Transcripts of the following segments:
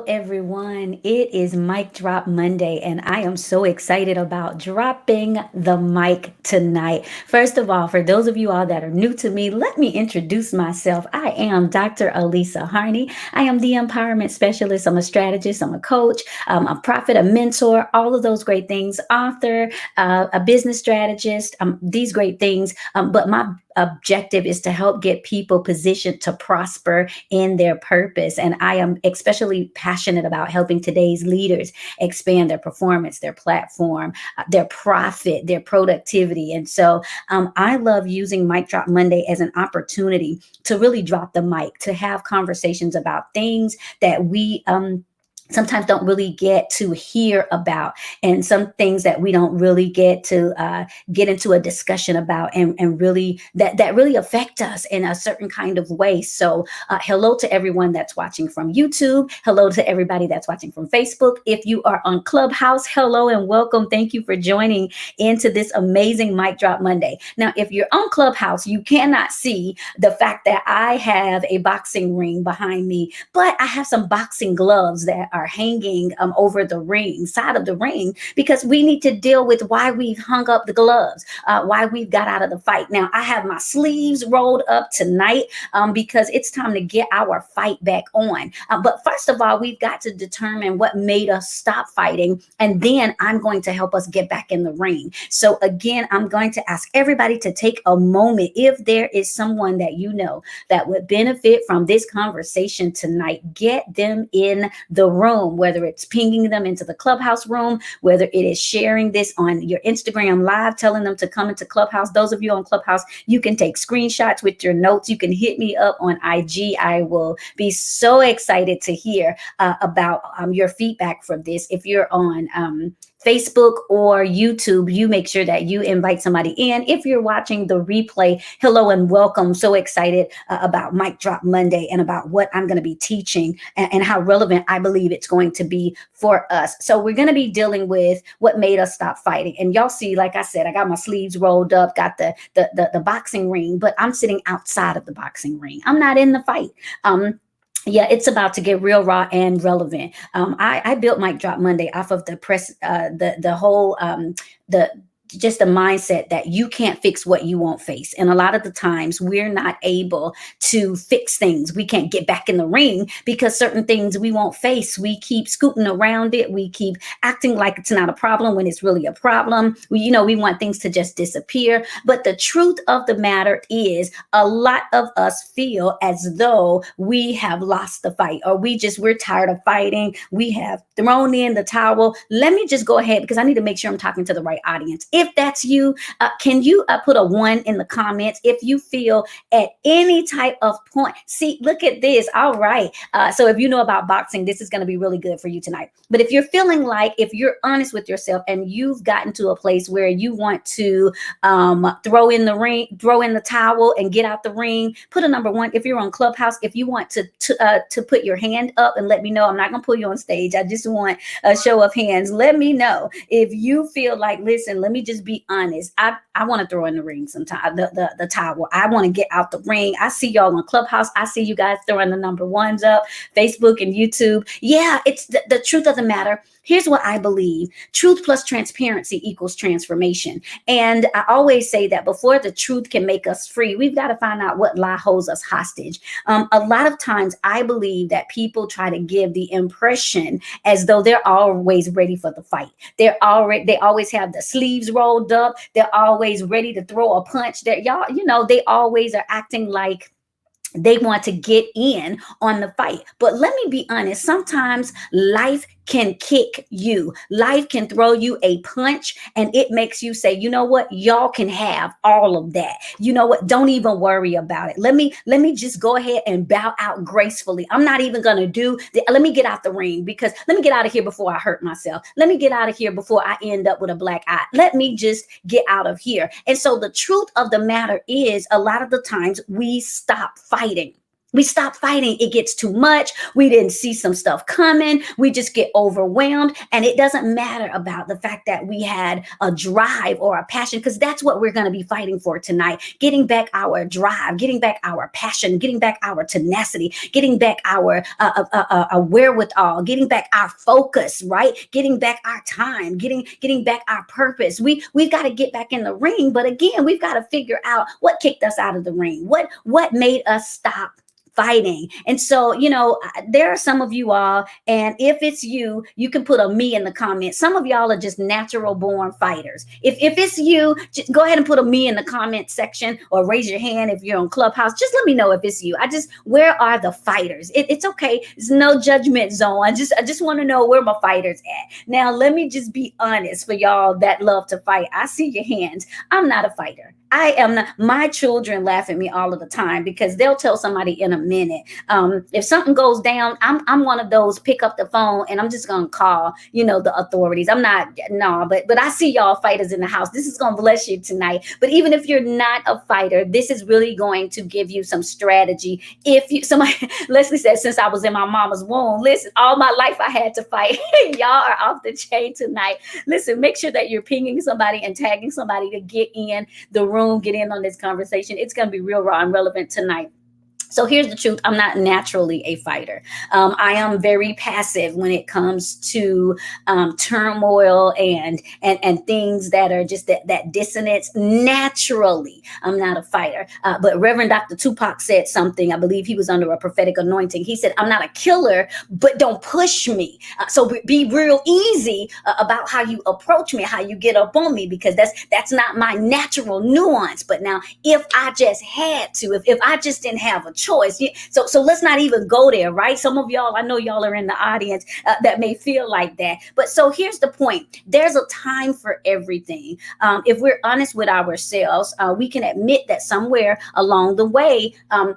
everyone. It is Mic Drop Monday, and I am so excited about dropping the mic tonight. First of all, for those of you all that are new to me, let me introduce myself. I am Dr. Elisa Harney. I am the empowerment specialist. I'm a strategist, I'm a coach, a prophet, a mentor, all of those great things, author, a business strategist, these great things. But my objective is to help get people positioned to prosper in their purpose. And I am especially passionate about helping today's leaders expand their performance, their platform, their profit, their productivity. And so I love using Mic Drop Monday as an opportunity to really drop the mic, to have conversations about things that we sometimes don't really get to hear about, and some things that we don't really get to get into a discussion about, and really that really affect us in a certain kind of way. So hello to everyone that's watching from YouTube. Hello to everybody that's watching from Facebook. If you are on Clubhouse, hello and welcome. Thank you for joining into this amazing Mic Drop Monday. Now, if you're on Clubhouse, you cannot see the fact that I have a boxing ring behind me, but I have some boxing gloves that are hanging over the ring, side of the ring, because we need to deal with why we've hung up the gloves, why we've got out of the fight. Now, I have my sleeves rolled up tonight because it's time to get our fight back on. But first of all, we've got to determine what made us stop fighting, and then I'm going to help us get back in the ring. So again, I'm going to ask everybody to take a moment. If there is someone that you know that would benefit from this conversation tonight, get them in the room, whether it's pinging them into the Clubhouse room, whether it is sharing this on your Instagram live, telling them to come into Clubhouse. Those of you on Clubhouse, you can take screenshots with your notes. You can hit me up on IG. I will be so excited to hear about your feedback from this. If you're on Facebook or YouTube, you make sure that you invite somebody in. If you're watching the replay, hello and welcome. So excited about Mic Drop Monday and about what I'm going to be teaching, and how relevant I believe it's going to be for us. So we're going to be dealing with what made us stop fighting. And y'all see, like I said, I got my sleeves rolled up, got the boxing ring, but I'm sitting outside of the boxing ring. I'm not in the fight. Yeah, it's about to get real raw and relevant. I built Mic Drop Monday off of the press, the whole the just the mindset that you can't fix what you won't face. And a lot of the times we're not able to fix things. We can't get back in the ring because certain things we won't face. We keep scooting around it. We keep acting like it's not a problem when it's really a problem. We want things to just disappear. But the truth of the matter is, a lot of us feel as though we have lost the fight, or we're tired of fighting. We have thrown in the towel. Let me just go ahead, because I need to make sure I'm talking to the right audience. If that's you, can you put a 1 in the comments if you feel at any type of point? See, look at this. All right. So if you know about boxing, this is going to be really good for you tonight. But if you're feeling like, if you're honest with yourself and you've gotten to a place where you want to throw in the towel and get out the ring, put a number 1. If you're on Clubhouse, if you want to put your hand up and let me know. I'm not going to pull you on stage. I just want a show of hands. Let me know if you feel like, listen, let me just be honest. I want to throw in the ring sometime, the towel. I want to get out the ring. I see y'all on Clubhouse. I see you guys throwing the number 1s up, Facebook and YouTube. Yeah, it's the truth of the matter. Here's what I believe. Truth plus transparency equals transformation. And I always say that before the truth can make us free, we've got to find out what lie holds us hostage. A lot of times I believe that people try to give the impression as though they're always ready for the fight. They always have the sleeves rolled up. They're always ready to throw a punch. That they always are acting like they want to get in on the fight. But let me be honest, sometimes life can kick you. Life can throw you a punch, and it makes you say, you know what, y'all can have all of that. You know what, don't even worry about it. Let me just go ahead and bow out gracefully. I'm not even gonna let me get out the ring, because let me get out of here before I hurt myself. Let me get out of here before I end up with a black eye. Let me just get out of here. And so the truth of the matter is, a lot of the times we stop fighting. We stop fighting. It gets too much. We didn't see some stuff coming. We just get overwhelmed. And it doesn't matter about the fact that we had a drive or a passion, because that's what we're going to be fighting for tonight. Getting back our drive, getting back our passion, getting back our tenacity, getting back our wherewithal, getting back our focus, right? Getting back our time, getting back our purpose. We've got to get back in the ring. But again, we've got to figure out what kicked us out of the ring. What made us stop fighting. And so, there are some of you all, and if it's you, you can put a me in the comments. Some of y'all are just natural born fighters. If it's you, just go ahead and put a me in the comment section, or raise your hand if you're on Clubhouse. Just let me know if it's you. Where are the fighters? It's okay. It's no judgment zone. I just want to know where my fighters at. Now, let me just be honest for y'all that love to fight. I see your hands. I'm not a fighter. I am not. My children laugh at me all of the time because they'll tell somebody in a minute. If something goes down, I'm one of those, pick up the phone and I'm just gonna call, the authorities. I'm not, no, but I see y'all fighters in the house. This is gonna bless you tonight. But even if you're not a fighter, this is really going to give you some strategy. Leslie said, since I was in my mama's womb, listen, all my life I had to fight. Y'all are off the chain tonight. Listen, make sure that you're pinging somebody and tagging somebody to get in the room, get in on this conversation. It's going to be real raw and relevant tonight. So here's the truth. I'm not naturally a fighter. I am very passive when it comes to turmoil and things that are just that dissonance. Naturally, I'm not a fighter. But Reverend Dr. Tupac said something. I believe he was under a prophetic anointing. He said, I'm not a killer, but don't push me. So be real easy about how you approach me, how you get up on me, because that's not my natural nuance. But now, if I just had to, if I just didn't have a choice. So let's not even go there, right? Some of y'all, I know y'all are in the audience that may feel like that. But so here's the point. There's a time for everything. If we're honest with ourselves, we can admit that somewhere along the way,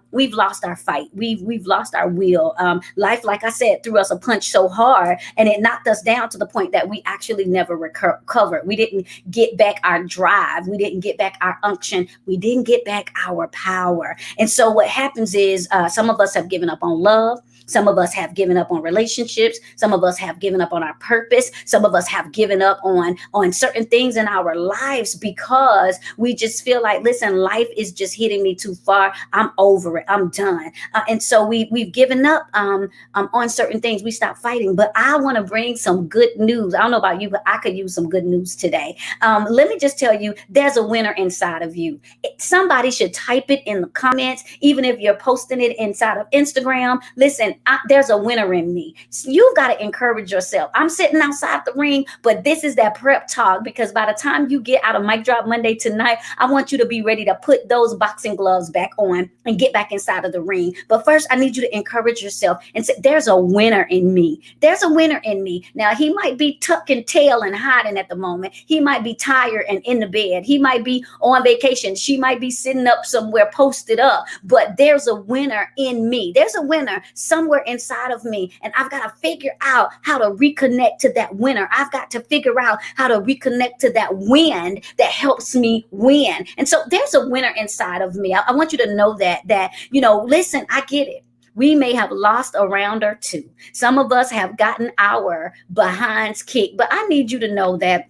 we've lost our fight. We've lost our will. Life, like I said, threw us a punch so hard and it knocked us down to the point that we actually never recovered. We didn't get back our drive. We didn't get back our unction. We didn't get back our power. And so what happens is some of us have given up on love. Some of us have given up on relationships. Some of us have given up on our purpose. Some of us have given up on certain things in our lives because we just feel like, listen, life is just hitting me too far. I'm over it. I'm done. And so we've given up on certain things. We stopped fighting. But I want to bring some good news. I don't know about you, but I could use some good news today. Let me just tell you, there's a winner inside of you. Somebody should type it in the comments, even if you're posting it inside of Instagram. Listen, there's a winner in me. So you've got to encourage yourself. I'm sitting outside the ring, but this is that prep talk, because by the time you get out of Mic Drop Monday tonight, I want you to be ready to put those boxing gloves back on and get back inside of the ring. But first, I need you to encourage yourself and say, there's a winner in me. There's a winner in me. Now, he might be tucking tail and hiding at the moment. He might be tired and in the bed. He might be on vacation. She might be sitting up somewhere posted up, but there's a winner in me. There's a winner somewhere inside of me, and I've got to figure out how to reconnect to that winner. I've got to figure out how to reconnect to that wind that helps me win. And so there's a winner inside of me. I want you to know that listen, I get it. We may have lost a round or two. Some of us have gotten our behinds kicked, but I need you to know that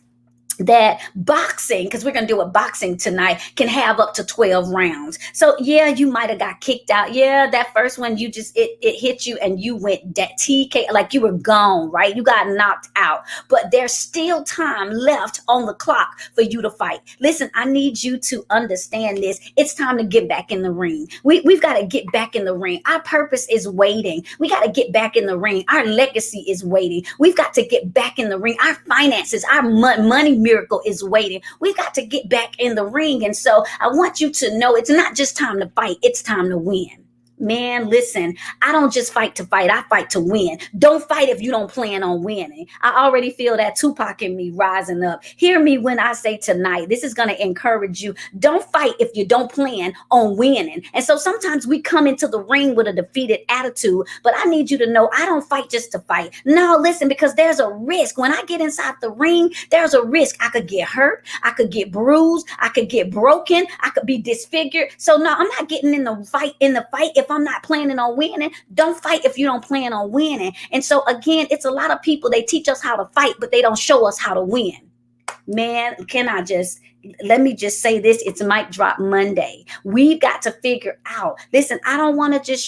boxing, because we're going to do a boxing tonight, can have up to 12 rounds. So yeah, you might have got kicked out. Yeah, that first one, you just, it hit you and you went that TK, like you were gone, right? You got knocked out, but there's still time left on the clock for you to fight. Listen, I need you to understand this. It's time to get back in the ring. We've got to get back in the ring. Our purpose is waiting. We got to get back in the ring. Our legacy is waiting. We've got to get back in the ring. Our finances, our money miracle is waiting. We've got to get back in the ring. And so I want you to know it's not just time to fight, it's time to win. Man, listen, I don't just fight to fight. I fight to win. Don't fight if you don't plan on winning. I already feel that Tupac in me rising up. Hear me when I say tonight, this is going to encourage you. Don't fight if you don't plan on winning. And so sometimes we come into the ring with a defeated attitude, but I need you to know I don't fight just to fight. No, listen, because there's a risk. When I get inside the ring, there's a risk. I could get hurt. I could get bruised. I could get broken. I could be disfigured. So no, I'm not getting in the fight if if I'm not planning on winning, don't fight if you don't plan on winning. And so again, it's a lot of people, they teach us how to fight, but they don't show us how to win. Man, can I just let me just say this, it's Mic Drop Monday. We've got to figure out, listen, I don't want to just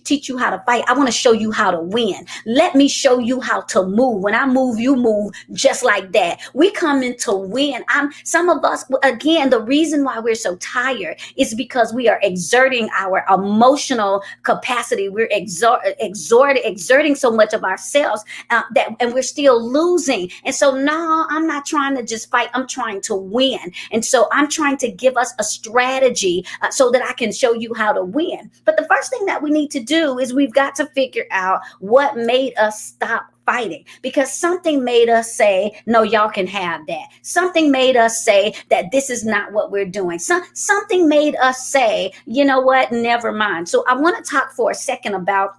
teach you how to fight. I want to show you how to win. Let me show you how to move. When I move, you move, just like that. We come in to win. Some of us, again, the reason why we're so tired is because we are exerting our emotional capacity. We're exerting so much of ourselves and we're still losing. And so, no, I'm not trying to just fight. I'm trying to win. And so I'm trying to give us a strategy so that I can show you how to win. But the first thing that we need to do is we've got to figure out what made us stop fighting, because something made us say, no, y'all can have that. Something made us say that this is not what we're doing. Something made us say, you know what, never mind. So I want to talk for a second about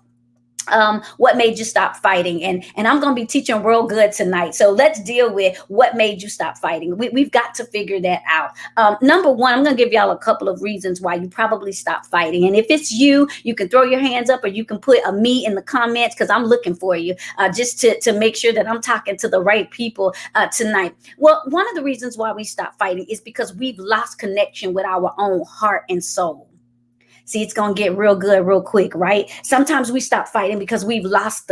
what made you stop fighting, and I'm going to be teaching real good tonight. So let's deal with what made you stop fighting. We've got to figure that out. Number one, I'm going to give y'all a couple of reasons why you probably stopped fighting. And if it's you can throw your hands up, or you can put a me in the comments, because I'm looking for you just to make sure that I'm talking to the right people tonight. Well, one of the reasons why we stop fighting is because we've lost connection with our own heart and soul. See, it's going to get real good real quick, right? Sometimes we stop fighting because we've lost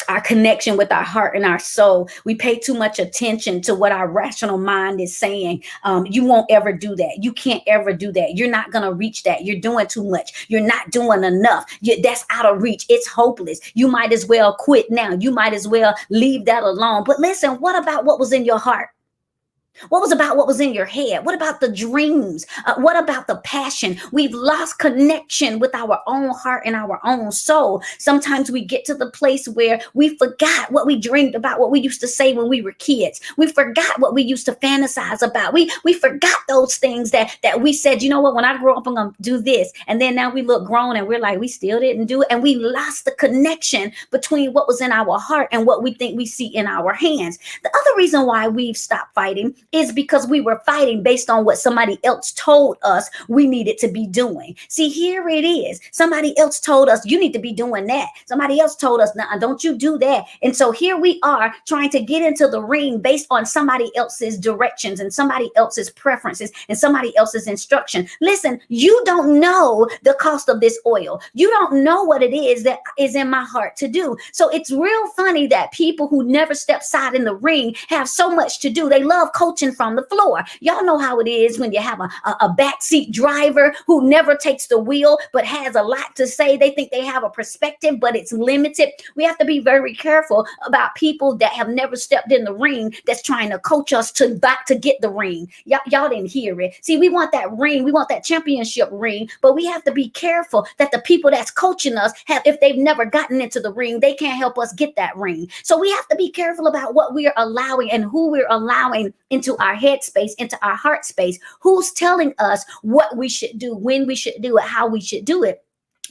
our connection with our heart and our soul. We pay too much attention to what our rational mind is saying. You won't ever do that. You can't ever do that. You're not going to reach that. You're doing too much. You're not doing enough. That's out of reach. It's hopeless. You might as well quit now. You might as well leave that alone. But listen, what about what was in your heart? What was in your head? What about the dreams? What about the passion? We've lost connection with our own heart and our own soul. Sometimes we get to the place where we forgot what we dreamed about, what we used to say when we were kids. We forgot what we used to fantasize about. We forgot those things that we said, you know what, when I grow up, I'm going to do this. And then now we look grown and we're like, we still didn't do it. And we lost the connection between what was in our heart and what we think we see in our hands. The other reason why we've stopped fighting is because we were fighting based on what somebody else told us we needed to be doing. See, here it is. Somebody else told us you need to be doing that. Somebody else told us, nah, don't you do that. And so here we are trying to get into the ring based on somebody else's directions and somebody else's preferences and somebody else's instruction. Listen, you don't know the cost of this oil. You don't know what it is that is in my heart to do. So it's real funny that people who never step side in the ring have so much to do. They love coaching from the floor. Y'all know how it is when you have a backseat driver who never takes the wheel but has a lot to say. They think they have a perspective, but it's limited. We have to be very careful about people that have never stepped in the ring that's trying to coach us to get the ring. Y'all didn't hear it. See, we want that ring. We want that championship ring, but we have to be careful that the people that's coaching us if they've never gotten into the ring, they can't help us get that ring. So we have to be careful about what we're allowing and who we're allowing into our head space, into our heart space. Who's telling us what we should do, when we should do it, how we should do it?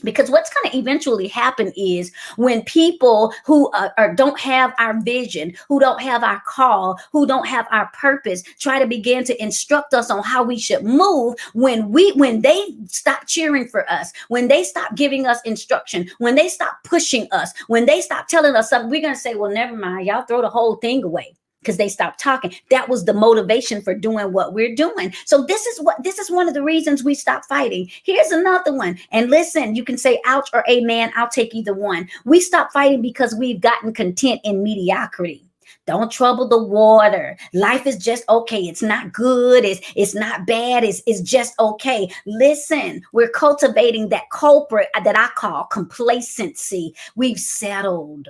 Because what's going to eventually happen is when people who don't have our vision, who don't have our call, who don't have our purpose, try to begin to instruct us on how we should move, when they stop cheering for us, when they stop giving us instruction, when they stop pushing us, when they stop telling us something, we're going to say, well, never mind, y'all throw the whole thing away. Because they stopped talking. That was the motivation for doing what we're doing. So this is one of the reasons we stopped fighting. Here's another one. And listen, you can say ouch or amen. I'll take either one. We stopped fighting because we've gotten content in mediocrity. Don't trouble the water. Life is just okay. It's not good. It's not bad. It's just okay. Listen, we're cultivating that culprit that I call complacency. We've settled.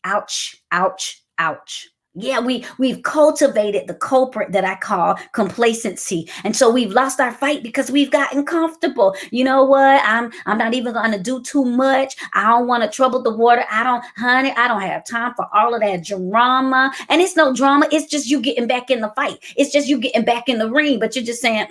Ouch, ouch, ouch. Yeah, we've cultivated the culprit that I call complacency. And so we've lost our fight because we've gotten comfortable. You know what? I'm not even going to do too much. I don't want to trouble the water. I don't have time for all of that drama. And it's no drama. It's just you getting back in the fight. It's just you getting back in the ring, but you're just saying,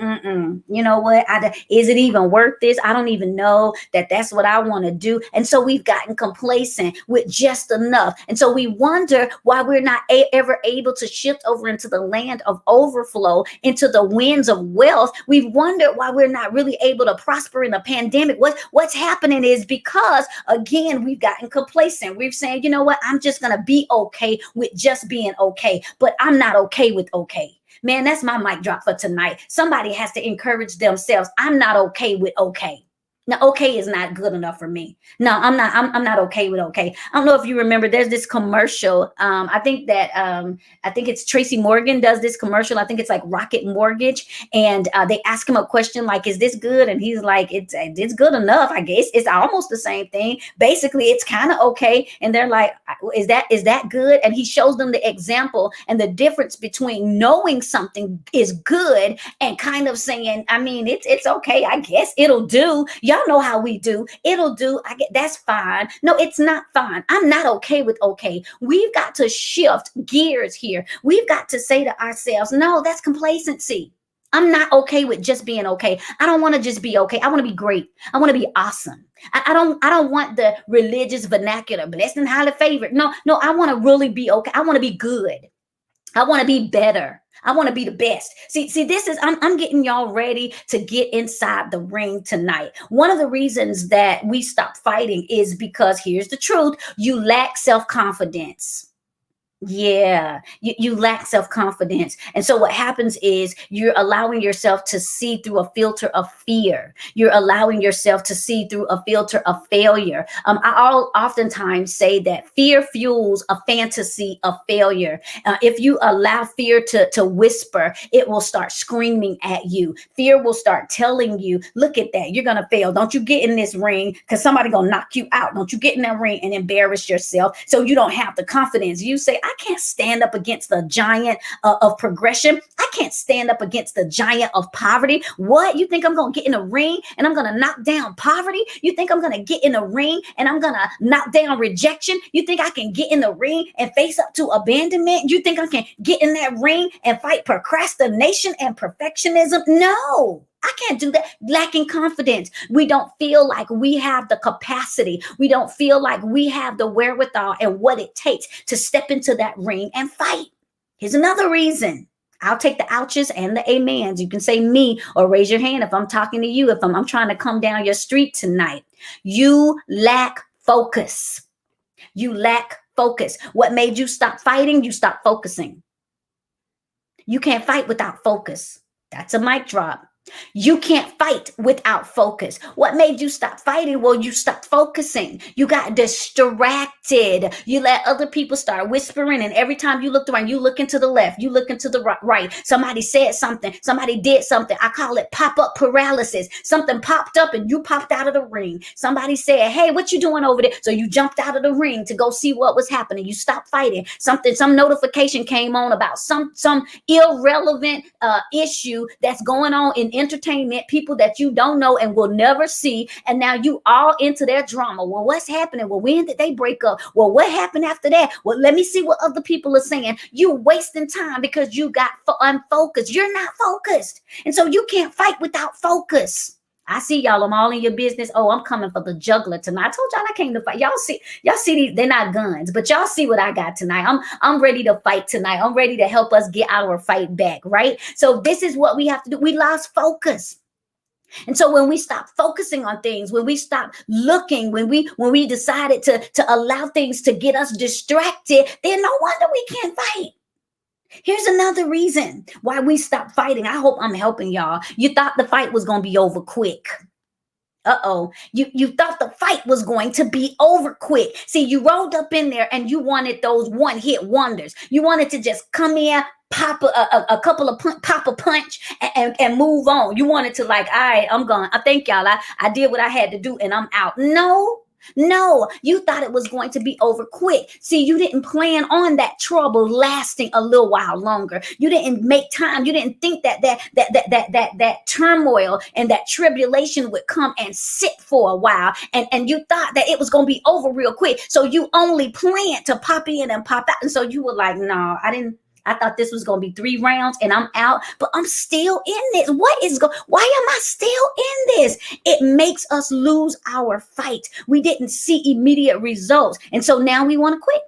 you know what? Is it even worth this? I don't even know that's what I want to do. And so we've gotten complacent with just enough. And so we wonder why we're not ever able to shift over into the land of overflow, into the winds of wealth, we've wondered why we're not really able to prosper in a pandemic. What's happening is because, again, we've gotten complacent. We're saying, you know what, I'm just going to be okay with just being okay, but I'm not okay with okay. Man, that's my mic drop for tonight. Somebody has to encourage themselves. I'm not okay with okay. Now, okay is not good enough for me. No, I'm not. I'm not okay with okay. I don't know if you remember. There's this commercial. I think it's Tracy Morgan does this commercial. I think it's like Rocket Mortgage, and they ask him a question like, "Is this good?" And he's like, "It's good enough, I guess." It's almost the same thing. Basically, it's kind of okay. And they're like, "Is that good?" And he shows them the example and the difference between knowing something is good and kind of saying, I mean, it's okay. I guess it'll do. Y'all know how we do. It'll do. I get that's fine. No, it's not fine. I'm not okay with okay. We've got to shift gears here. We've got to say to ourselves, no, that's complacency. I'm not okay with just being okay. I don't want to just be okay. I want to be great. I want to be awesome. I don't want the religious vernacular, blessed and highly favored. No, I want to really be okay. I want to be good. I want to be better. I want to be the best. See, this is I'm getting y'all ready to get inside the ring tonight. One of the reasons that we stop fighting is because here's the truth: you lack self-confidence. Yeah, you lack self-confidence. And so what happens is you're allowing yourself to see through a filter of fear. You're allowing yourself to see through a filter of failure. I'll oftentimes say that fear fuels a fantasy of failure. If you allow fear to whisper, it will start screaming at you. Fear will start telling you, look at that, you're going to fail. Don't you get in this ring because somebody going to knock you out. Don't you get in that ring and embarrass yourself so you don't have the confidence. You say, I can't stand up against the giant of progression. I can't stand up against the giant of poverty. What? You think I'm going to get in a ring and I'm going to knock down poverty? You think I'm going to get in a ring and I'm going to knock down rejection? You think I can get in the ring and face up to abandonment? You think I can get in that ring and fight procrastination and perfectionism? No. I can't do that. Lacking confidence. We don't feel like we have the capacity. We don't feel like we have the wherewithal and what it takes to step into that ring and fight. Here's another reason. I'll take the ouches and the amens. You can say me or raise your hand if I'm talking to you, if I'm trying to come down your street tonight. You lack focus. You lack focus. What made you stop fighting? You stopped focusing. You can't fight without focus. That's a mic drop. You can't fight without focus. What made you stop fighting? Well, you stopped focusing. You got distracted. You let other people start whispering, and every time you looked around, you look into the left, you look into the right. Somebody said something. Somebody did something. I call it pop-up paralysis. Something popped up and you popped out of the ring. Somebody said, hey, what you doing over there? So you jumped out of the ring to go see what was happening. You stopped fighting. Some notification came on about some irrelevant issue that's going on in entertainment, people that you don't know and will never see, and now you all into their drama. Well, what's happening? Well, when did they break up? Well, what happened after that? Well, let me see what other people are saying. You wasting time because you got unfocused. You're not focused, and so you can't fight without focus. I see y'all. I'm all in your business. Oh, I'm coming for the juggler tonight. I told y'all I came to fight. Y'all see these, they're not guns, but y'all see what I got tonight. I'm ready to fight tonight. I'm ready to help us get our fight back, right? So this is what we have to do. We lost focus. And so when we stop focusing on things, when we stop looking, when we decided to allow things to get us distracted, then no wonder we can't fight. Here's another reason why we stopped fighting. I hope I'm helping y'all. You thought the fight was going to be over quick. Uh-oh. You thought the fight was going to be over quick. See, you rolled up in there and you wanted those one-hit wonders. You wanted to just come in, pop a couple of pop a punch and move on. You wanted to like, all right, I'm gone. I thank y'all. I did what I had to do and I'm out. No, you thought it was going to be over quick. See, you didn't plan on that trouble lasting a little while longer. You didn't make time. You didn't think that turmoil and that tribulation would come and sit for a while. And you thought that it was going to be over real quick. So you only planned to pop in and pop out. And so you were like, no, I thought this was going to be 3 rounds and I'm out, but I'm still in this. Why am I still in this? It makes us lose our fight. We didn't see immediate results. And so now we want to quit.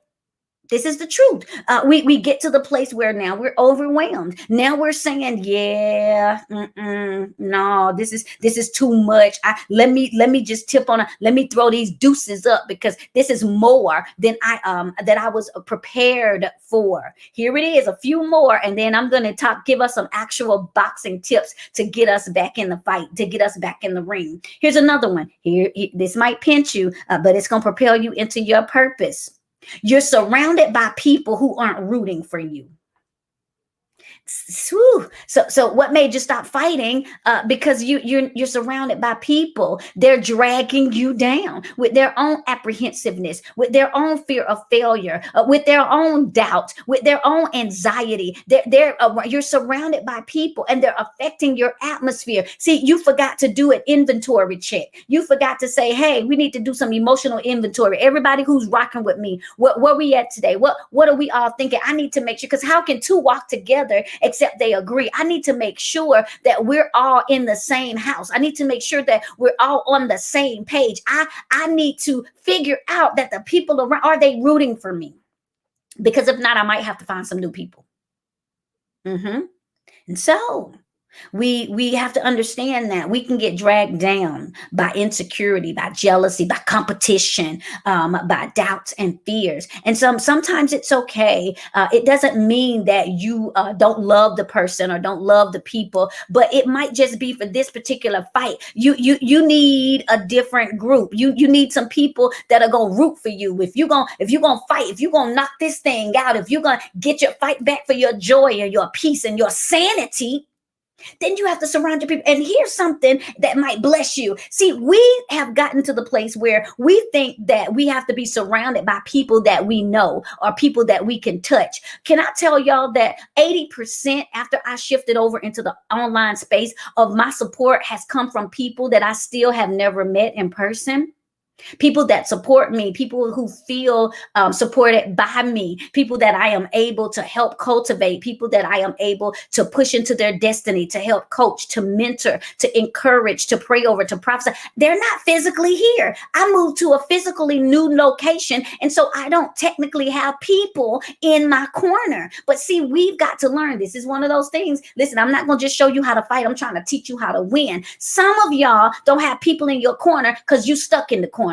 This is the truth. We get to the place where now we're overwhelmed. Now we're saying, yeah, no, this is too much. Let me just tip on. Let me throw these deuces up because this is more than I was prepared for. Here it is, a few more, and then I'm gonna give us some actual boxing tips to get us back in the fight, to get us back in the ring. Here's another one. This might pinch you, but it's gonna propel you into your purpose. You're surrounded by people who aren't rooting for you. So what made you stop fighting? Because you're surrounded by people. They're dragging you down with their own apprehensiveness, with their own fear of failure, with their own doubt, with their own anxiety. You're surrounded by people, and they're affecting your atmosphere. See, you forgot to do an inventory check. You forgot to say, "Hey, we need to do some emotional inventory." Everybody who's rocking with me, where we at today? What are we all thinking? I need to make sure, because how can two walk together except they agree? I need to make sure that we're all in the same house. I need to make sure that we're all on the same page. I need to figure out that the people around, are they rooting for me? Because if not, I might have to find some new people. And so we have to understand that we can get dragged down by insecurity, by jealousy, by competition, by doubts and fears. And sometimes it's okay. It doesn't mean that you don't love the person or don't love the people, but it might just be for this particular fight. You need a different group. You need some people that are gonna root for you. If you're gonna fight, if you're gonna knock this thing out, if you're gonna get your fight back for your joy and your peace and your sanity, then you have to surround your people. And here's something that might bless you. See, we have gotten to the place where we think that we have to be surrounded by people that we know or people that we can touch. Can I tell y'all that 80% after I shifted over into the online space of my support has come from people that I still have never met in person? People that support me, people who feel supported by me, people that I am able to help cultivate, people that I am able to push into their destiny, to help coach, to mentor, to encourage, to pray over, to prophesy. They're not physically here. I moved to a physically new location, and so I don't technically have people in my corner. But see, we've got to learn. This is one of those things. Listen, I'm not going to just show you how to fight. I'm trying to teach you how to win. Some of y'all don't have people in your corner because you stuck in the corner.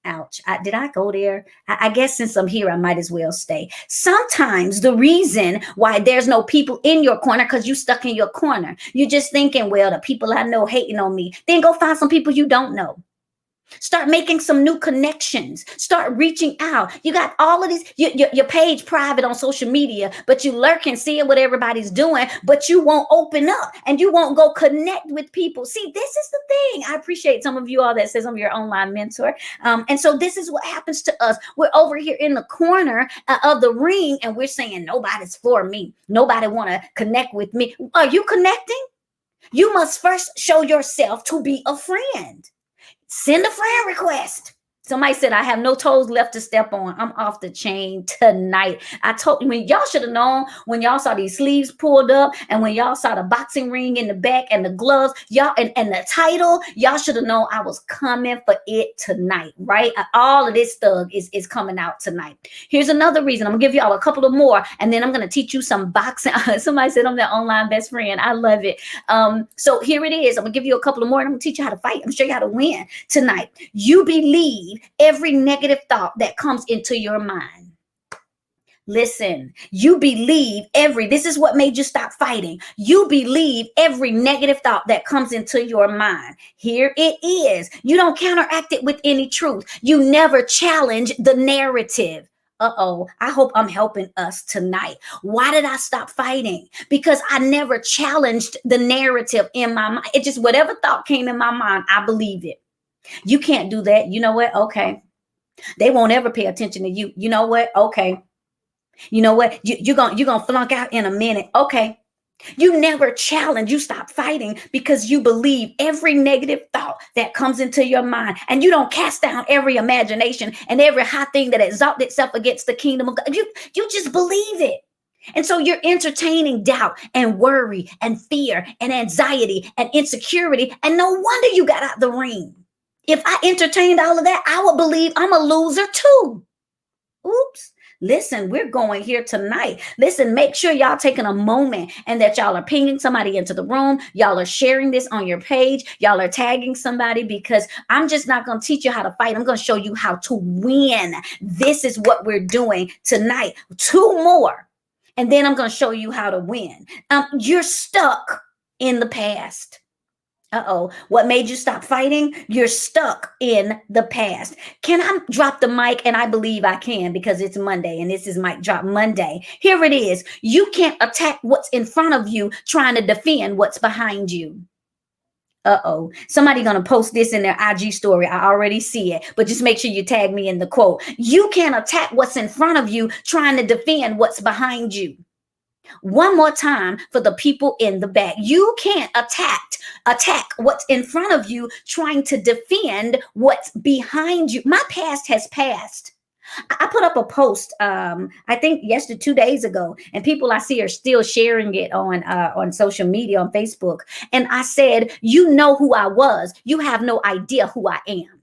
Ouch. Did I go there? I guess since I'm here, I might as well stay. Sometimes the reason why there's no people in your corner because you stuck in your corner. You're just thinking, well, the people I know hating on me. Then go find some people you don't know. Start making some new connections. Start reaching out. You got all of these, your page private on social media, but you lurking, seeing what everybody's doing, but you won't open up and you won't go connect with people. See, this is the thing. I appreciate some of you all that says I'm your online mentor. And so this is what happens to us. We're over here in the corner of the ring and we're saying nobody's for me. Nobody want to connect with me. Are you connecting? You must first show yourself to be a friend. Send a friend request. Somebody said, I have no toes left to step on. I'm off the chain tonight. I told you, when y'all should have known when y'all saw these sleeves pulled up and when y'all saw the boxing ring in the back and the gloves, y'all and the title, y'all should have known I was coming for it tonight, right? All of this stuff is coming out tonight. Here's another reason. I'm gonna give y'all a couple of more and then I'm gonna teach you some boxing. Somebody said I'm their online best friend. I love it. So here it is. I'm gonna give you a couple of more and I'm gonna teach you how to fight. I'm gonna show you how to win tonight. You believe every negative thought that comes into your mind. Listen, you believe this is what made you stop fighting. You believe every negative thought that comes into your mind. Here it is. You don't counteract it with any truth. You never challenge the narrative. I hope I'm helping us tonight. Why did I stop fighting? Because I never challenged the narrative in my mind. It just, whatever thought came in my mind, I believe it. You can't do that. You know what? Okay. They won't ever pay attention to you. You know what? Okay. You know what? You're gonna flunk out in a minute. Okay. You never challenge. You stop fighting because you believe every negative thought that comes into your mind, and you don't cast down every imagination and every high thing that exalts itself against the kingdom of God. You just believe it. And so you're entertaining doubt and worry and fear and anxiety and insecurity. And no wonder you got out the ring. If I entertained all of that, I would believe I'm a loser too. Oops. Listen, we're going here tonight. Listen, make sure y'all taking a moment and that y'all are pinging somebody into the room. Y'all are sharing this on your page. Y'all are tagging somebody, because I'm just not going to teach you how to fight. I'm going to show you how to win. This is what we're doing tonight. 2 more. And then I'm going to show you how to win. You're stuck in the past. Uh-oh. What made you stop fighting? You're stuck in the past. Can I drop the mic? And I believe I can, because it's Monday and this is Mic Drop Monday. Here it is. You can't attack what's in front of you trying to defend what's behind you. Uh-oh. Somebody gonna post this in their IG story. I already see it. But just make sure you tag me in the quote. You can't attack what's in front of you trying to defend what's behind you. One more time for the people in the back. You can't attack what's in front of you trying to defend what's behind you. My past has passed. I put up a post, I think 2 days ago, and people I see are still sharing it on social media, on Facebook. And I said, you know who I was. You have no idea who I am.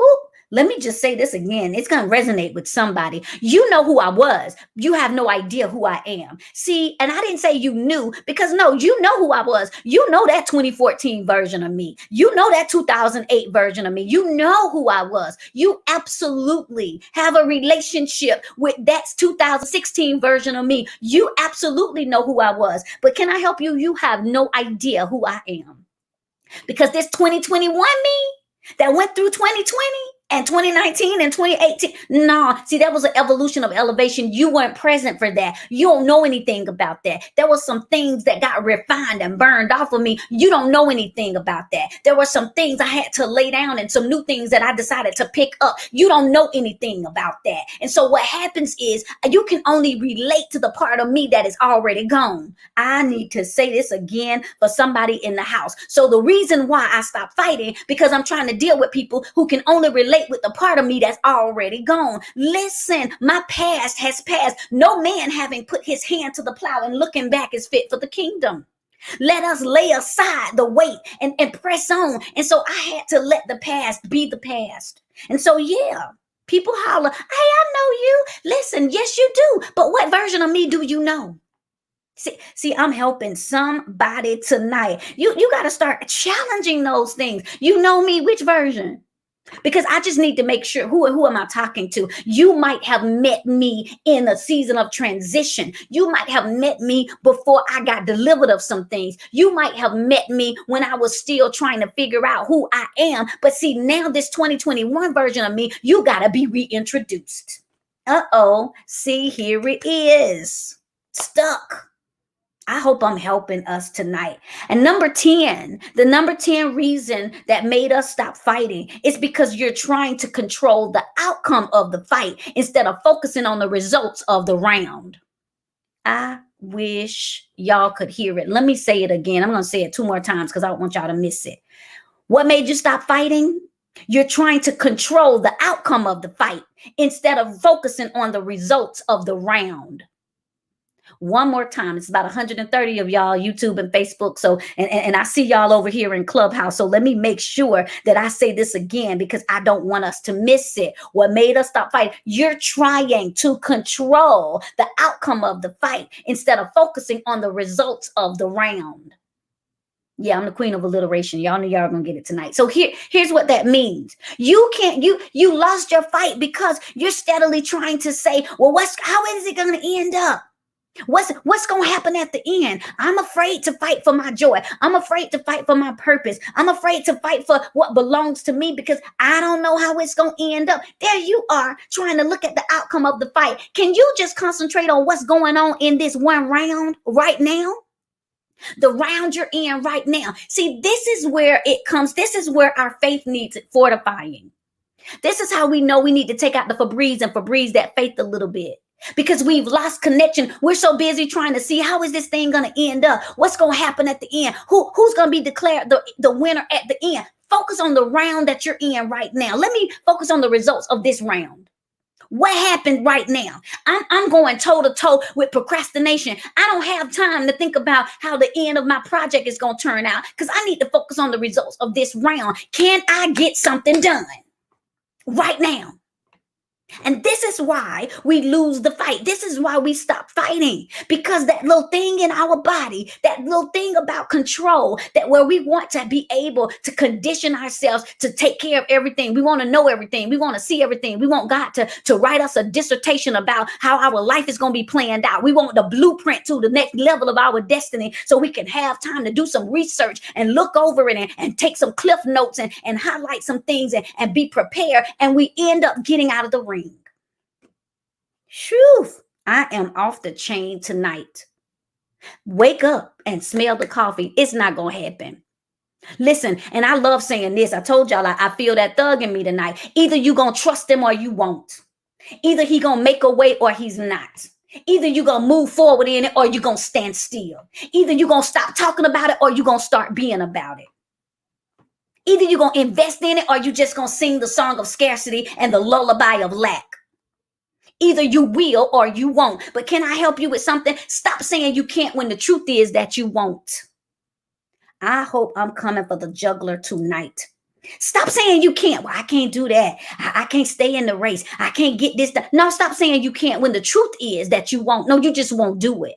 Ooh. Let me just say this again. It's going to resonate with somebody. You know who I was. You have no idea who I am. See, and I didn't say you knew, because no, you know who I was. You know that 2014 version of me. You know that 2008 version of me. You know who I was. You absolutely have a relationship with that 2016 version of me. You absolutely know who I was. But can I help you? You have no idea who I am. Because this 2021 me that went through 2020 and 2019 and 2018. No, see, that was an evolution of elevation. You weren't present for that. You don't know anything about that. There were some things that got refined and burned off of me. You don't know anything about that. There were some things I had to lay down and some new things that I decided to pick up. You don't know anything about that. And so what happens is you can only relate to the part of me that is already gone. I need to say this again for somebody in the house. So the reason why I stopped fighting, because I'm trying to deal with people who can only relate with the part of me that's already gone. Listen, my past has passed. No man having put his hand to the plow and looking back is fit for the kingdom. Let us lay aside the weight and press on. And so I had to let the past be the past. And so, yeah, people holler, hey, I know you. Listen, yes, you do. But what version of me do you know? See, I'm helping somebody tonight. You got to start challenging those things. You know me, which version? Because I just need to make sure, who am I talking to? You might have met me in a season of transition. You might have met me before I got delivered of some things. You might have met me when I was still trying to figure out who I am. But see, now this 2021 version of me, you got to be reintroduced. Uh-oh. See, here it is. Stuck. I hope I'm helping us tonight. And the number 10 reason that made us stop fighting is because you're trying to control the outcome of the fight instead of focusing on the results of the round. I wish y'all could hear it. Let me say it again. I'm going to say it 2 more times because I don't want y'all to miss it. What made you stop fighting? You're trying to control the outcome of the fight instead of focusing on the results of the round. One more time. It's about 130 of y'all, YouTube and Facebook. So, and I see y'all over here in Clubhouse. So let me make sure that I say this again, because I don't want us to miss it. What made us stop fighting? You're trying to control the outcome of the fight instead of focusing on the results of the round. Yeah, I'm the queen of alliteration. Y'all know y'all gonna get it tonight. So here's what that means. You lost your fight because you're steadily trying to say, well, how is it gonna end up? What's going to happen at the end? I'm afraid to fight for my joy. I'm afraid to fight for my purpose. I'm afraid to fight for what belongs to me because I don't know how it's going to end up. There you are trying to look at the outcome of the fight. Can you just concentrate on what's going on in this one round right now? The round you're in right now. See, this is where it comes. This is where our faith needs fortifying. This is how we know we need to take out the Febreze and Febreze that faith a little bit. Because we've lost connection. We're so busy trying to see, how is this thing going to end up? What's going to happen at the end? Who's going to be declared the winner at the end? Focus on the round that you're in right now. Let me focus on the results of this round. What happened right now? I'm going toe to toe with procrastination. I don't have time to think about how the end of my project is going to turn out because I need to focus on the results of this round. Can I get something done right now? And this is why we lose the fight. This is why we stop fighting. Because that little thing in our body, that little thing about control, that where we want to be able to condition ourselves to take care of everything. We want to know everything. We want to see everything. We want God to write us a dissertation about how our life is going to be planned out. We want the blueprint to the next level of our destiny so we can have time to do some research and look over it and take some cliff notes and highlight some things and be prepared. And we end up getting out of the ring. Phew, I am off the chain tonight. Wake up and smell the coffee. It's not going to happen. Listen, and I love saying this. I told y'all I feel that thug in me tonight. Either you going to trust him or you won't. Either he going to make a way or he's not. Either you going to move forward in it or you going to stand still. Either you going to stop talking about it or you going to start being about it. Either you going to invest in it or you just going to sing the song of scarcity and the lullaby of lack. Either you will or you won't. But can I help you with something? Stop saying you can't when the truth is that you won't. I hope I'm coming for the juggler tonight. Stop saying you can't. Well, I can't do that. I can't stay in the race. I can't get this done. No, stop saying you can't when the truth is that you won't. No, you just won't do it.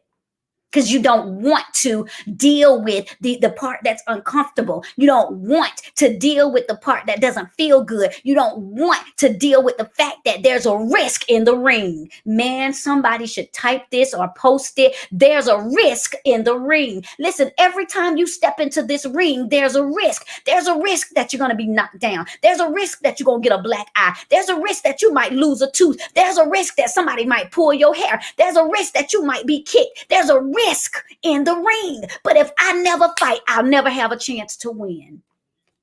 Because you don't want to deal with the part that's uncomfortable. You don't want to deal with the part that doesn't feel good. You don't want to deal with the fact that there's a risk in the ring. Man, somebody should type this or post it. There's a risk in the ring. Listen, every time you step into this ring, there's a risk. There's a risk that you're going to be knocked down. There's a risk that you're going to get a black eye. There's a risk that you might lose a tooth. There's a risk that somebody might pull your hair. There's a risk that you might be kicked. There's a risk in the ring. But if I never fight, I'll never have a chance to win.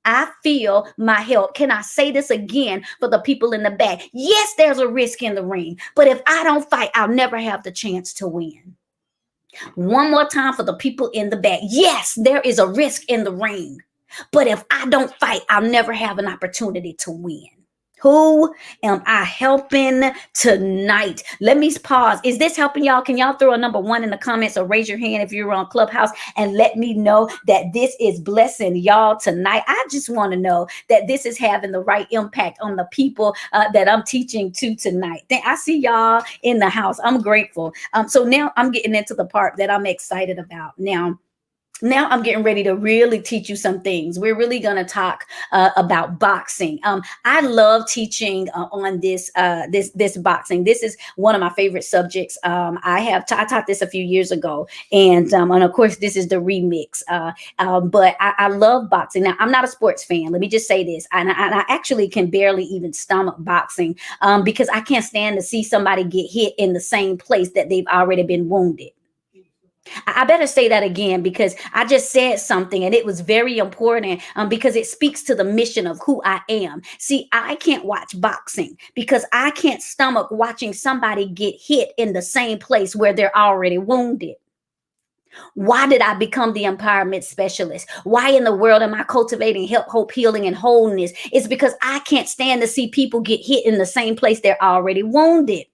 I feel my help. Can I say this again for the people in the back? Yes, there's a risk in the ring. But if I don't fight, I'll never have the chance to win. One more time for the people in the back. Yes, there is a risk in the ring. But if I don't fight, I'll never have an opportunity to win. Who am I helping tonight? Let me pause. Is this helping y'all? Can y'all throw a number 1 in the comments or raise your hand if you're on Clubhouse and let me know that this is blessing y'all tonight? I just want to know that this is having the right impact on the people that I'm teaching to tonight. I see y'all in the house. I'm grateful. So now I'm getting into the part that I'm excited about. Now I'm getting ready to really teach you some things. We're really going to talk about boxing. I love teaching on this boxing. This is one of my favorite subjects. I taught this a few years ago, and of course this is the remix. But I love boxing. Now I'm not a sports fan. Let me just say this, and I actually can barely even stomach boxing because I can't stand to see somebody get hit in the same place that they've already been wounded. I better say that again because I just said something and it was very important because it speaks to the mission of who I am. See, I can't watch boxing because I can't stomach watching somebody get hit in the same place where they're already wounded. Why did I become the empowerment specialist? Why in the world am I cultivating help, hope, healing, and wholeness? It's because I can't stand to see people get hit in the same place they're already wounded.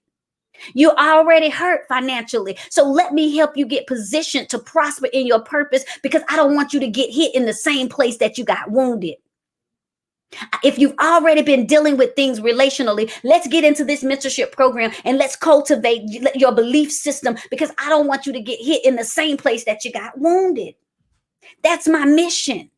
You're already hurt financially. So let me help you get positioned to prosper in your purpose because I don't want you to get hit in the same place that you got wounded. If you've already been dealing with things relationally, let's get into this mentorship program and let's cultivate your belief system because I don't want you to get hit in the same place that you got wounded. That's my mission.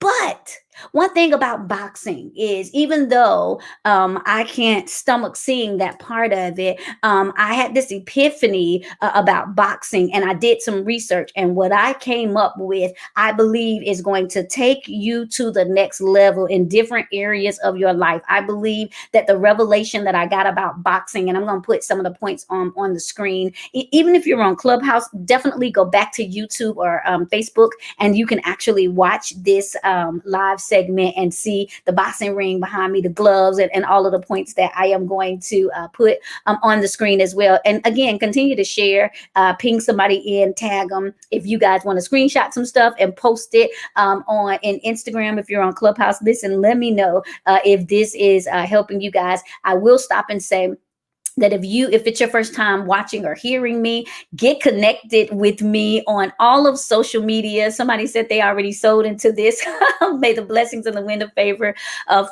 But one thing about boxing is even though I can't stomach seeing that part of it, I had this epiphany about boxing and I did some research. And what I came up with, I believe is going to take you to the next level in different areas of your life. I believe that the revelation that I got about boxing, and I'm going to put some of the points on the screen, even if you're on Clubhouse, definitely go back to YouTube or Facebook and you can actually watch this live segment and see the boxing ring behind me, the gloves, and all of the points that I am going to put on the screen as well. And again, continue to share, ping somebody in, tag them. If you guys want to screenshot some stuff and post it on in Instagram, if you're on Clubhouse, listen, let me know if this is helping you guys. I will stop and say, that if it's your first time watching or hearing me, get connected with me on all of social media. Somebody said they already sold into this. May the blessings and the wind of favor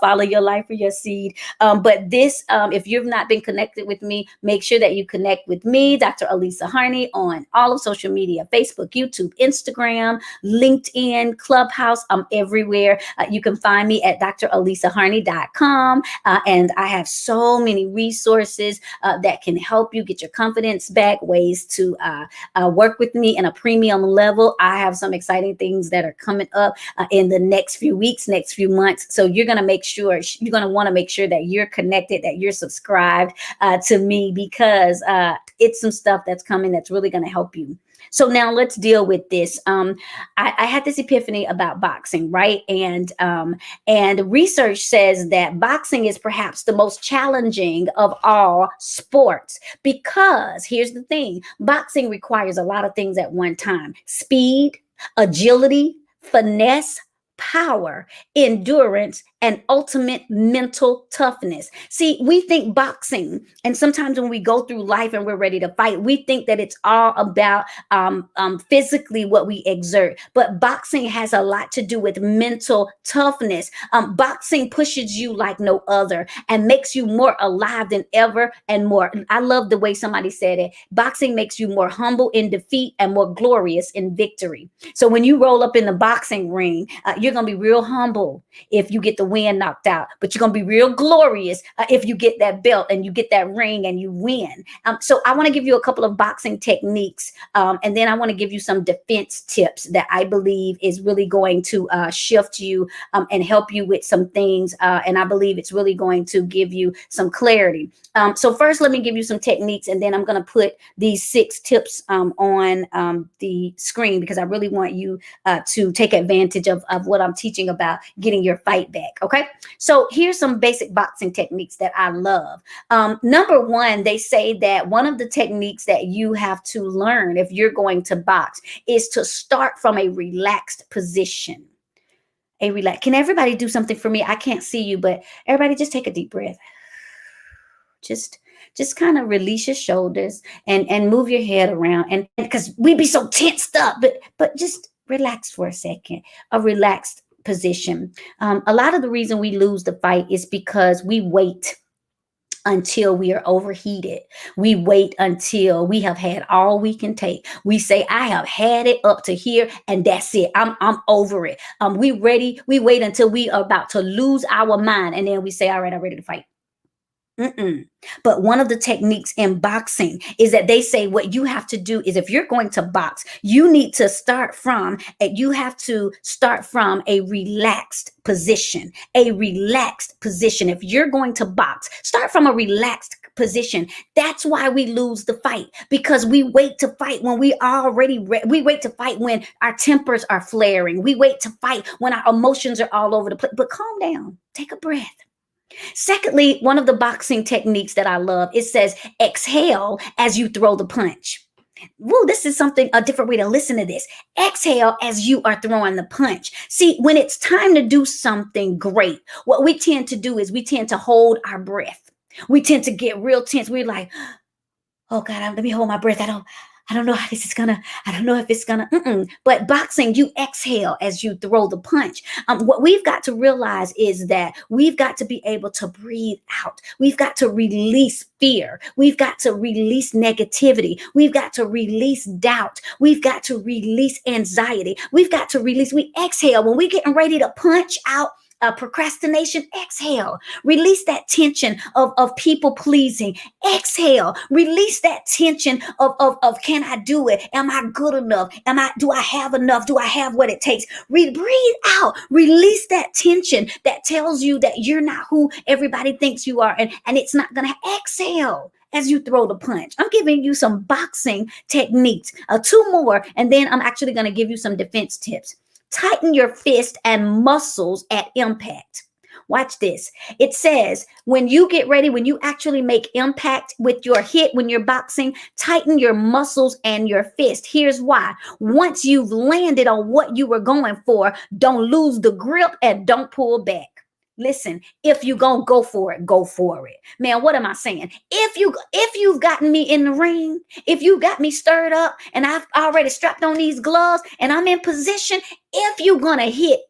follow your life or your seed. But this, if you've not been connected with me, make sure that you connect with me, Dr. Elisa Harney, on all of social media: Facebook, YouTube, Instagram, LinkedIn, Clubhouse. I'm everywhere. You can find me at drelisaharney.com. And I have so many resources that can help you get your confidence back, ways to work with me in a premium level. I have some exciting things that are coming up in the next few weeks, next few months. So you're going to want to make sure that you're connected, that you're subscribed to me, because it's some stuff that's coming that's really going to help you. So now let's deal with this. I had this epiphany about boxing, right? And research says that boxing is perhaps the most challenging of all sports, because here's the thing: boxing requires a lot of things at one time: speed, agility, finesse, power, endurance, and ultimate mental toughness. See, we think boxing, and sometimes when we go through life and we're ready to fight, we think that it's all about physically what we exert. But boxing has a lot to do with mental toughness. Boxing pushes you like no other and makes you more alive than ever and more. I love the way somebody said it. Boxing makes you more humble in defeat and more glorious in victory. So when you roll up in the boxing ring, you're going to be real humble if you get the win knocked out, but you're going to be real glorious if you get that belt and you get that ring and you win. So I want to give you a couple of boxing techniques, and then I want to give you some defense tips that I believe is really going to shift you and help you with some things. And I believe it's really going to give you some clarity. So first, let me give you some techniques, and then I'm going to put these 6 tips on the screen, because I really want you to take advantage of what I'm teaching about getting your fight back. Okay. So here's some basic boxing techniques that I love. Number one, they say that one of the techniques that you have to learn if you're going to box is to start from a relaxed position. Can everybody do something for me? I can't see you, but everybody just take a deep breath. Just kind of release your shoulders and move your head around, and because we be so tensed up, but just relax for a second. A relaxed position. A lot of the reason we lose the fight is because we wait until we are overheated. We wait until we have had all we can take. We say, I have had it up to here and that's it. I'm over it. We wait until we are about to lose our mind, and then we say, all right, I'm ready to fight. But one of the techniques in boxing is that they say what you have to do is, if you're going to box, you need to start from a relaxed position. A relaxed position. If you're going to box, start from a relaxed position. That's why we lose the fight, because we wait to fight when we wait to fight when our tempers are flaring. We wait to fight when our emotions are all over the place. But calm down, take a breath. Secondly, one of the boxing techniques that I love, it says exhale as you throw the punch. Woo, this is a different way to listen to this. Exhale as you are throwing the punch. See, when it's time to do something great, what we tend to do is we tend to hold our breath. We tend to get real tense. We're like, oh God, let me hold my breath. I don't know how this is gonna, I don't know if it's gonna, But boxing, you exhale as you throw the punch. What we've got to realize is that we've got to be able to breathe out. We've got to release fear. We've got to release negativity. We've got to release doubt. We've got to release anxiety. We exhale when we're getting ready to punch out procrastination. Exhale. Release that tension of people pleasing. Exhale. Release that tension of can I do it? Am I good enough? Do I have enough? Do I have what it takes? Breathe out. Release that tension that tells you that you're not who everybody thinks you are, and it's not gonna. Exhale as you throw the punch. I'm giving you some boxing techniques. 2 more, and then I'm actually going to give you some defense tips. Tighten your fist and muscles at impact. Watch this. It says when you get ready, when you actually make impact with your hit, when you're boxing, tighten your muscles and your fist. Here's why. Once you've landed on what you were going for, don't lose the grip and don't pull back. Listen, if you gonna go for it, go for it. Man, what am I saying? If you've gotten me in the ring, if you got me stirred up and I've already strapped on these gloves and I'm in position, if you're gonna hit,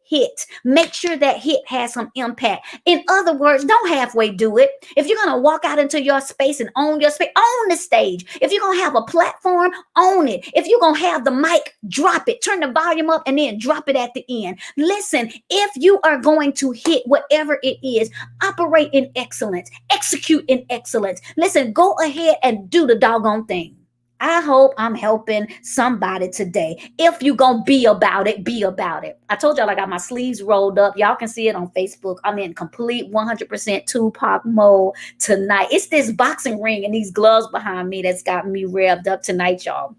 make sure that hit has some impact. In other words, don't halfway do it. If you're gonna walk out into your space and own your space, own the stage. If you're gonna have a platform, own it. If you're gonna have the mic, drop it. Turn the volume up and then drop it at the end. Listen, if you are going to hit whatever it is, operate in excellence, execute in excellence. Listen, go ahead and do the doggone thing. I hope I'm helping somebody today. If you gonna be about it, be about it. I told y'all I got my sleeves rolled up. Y'all can see it on Facebook. I'm in complete 100% Tupac mode tonight. It's this boxing ring and these gloves behind me that's got me revved up tonight, y'all.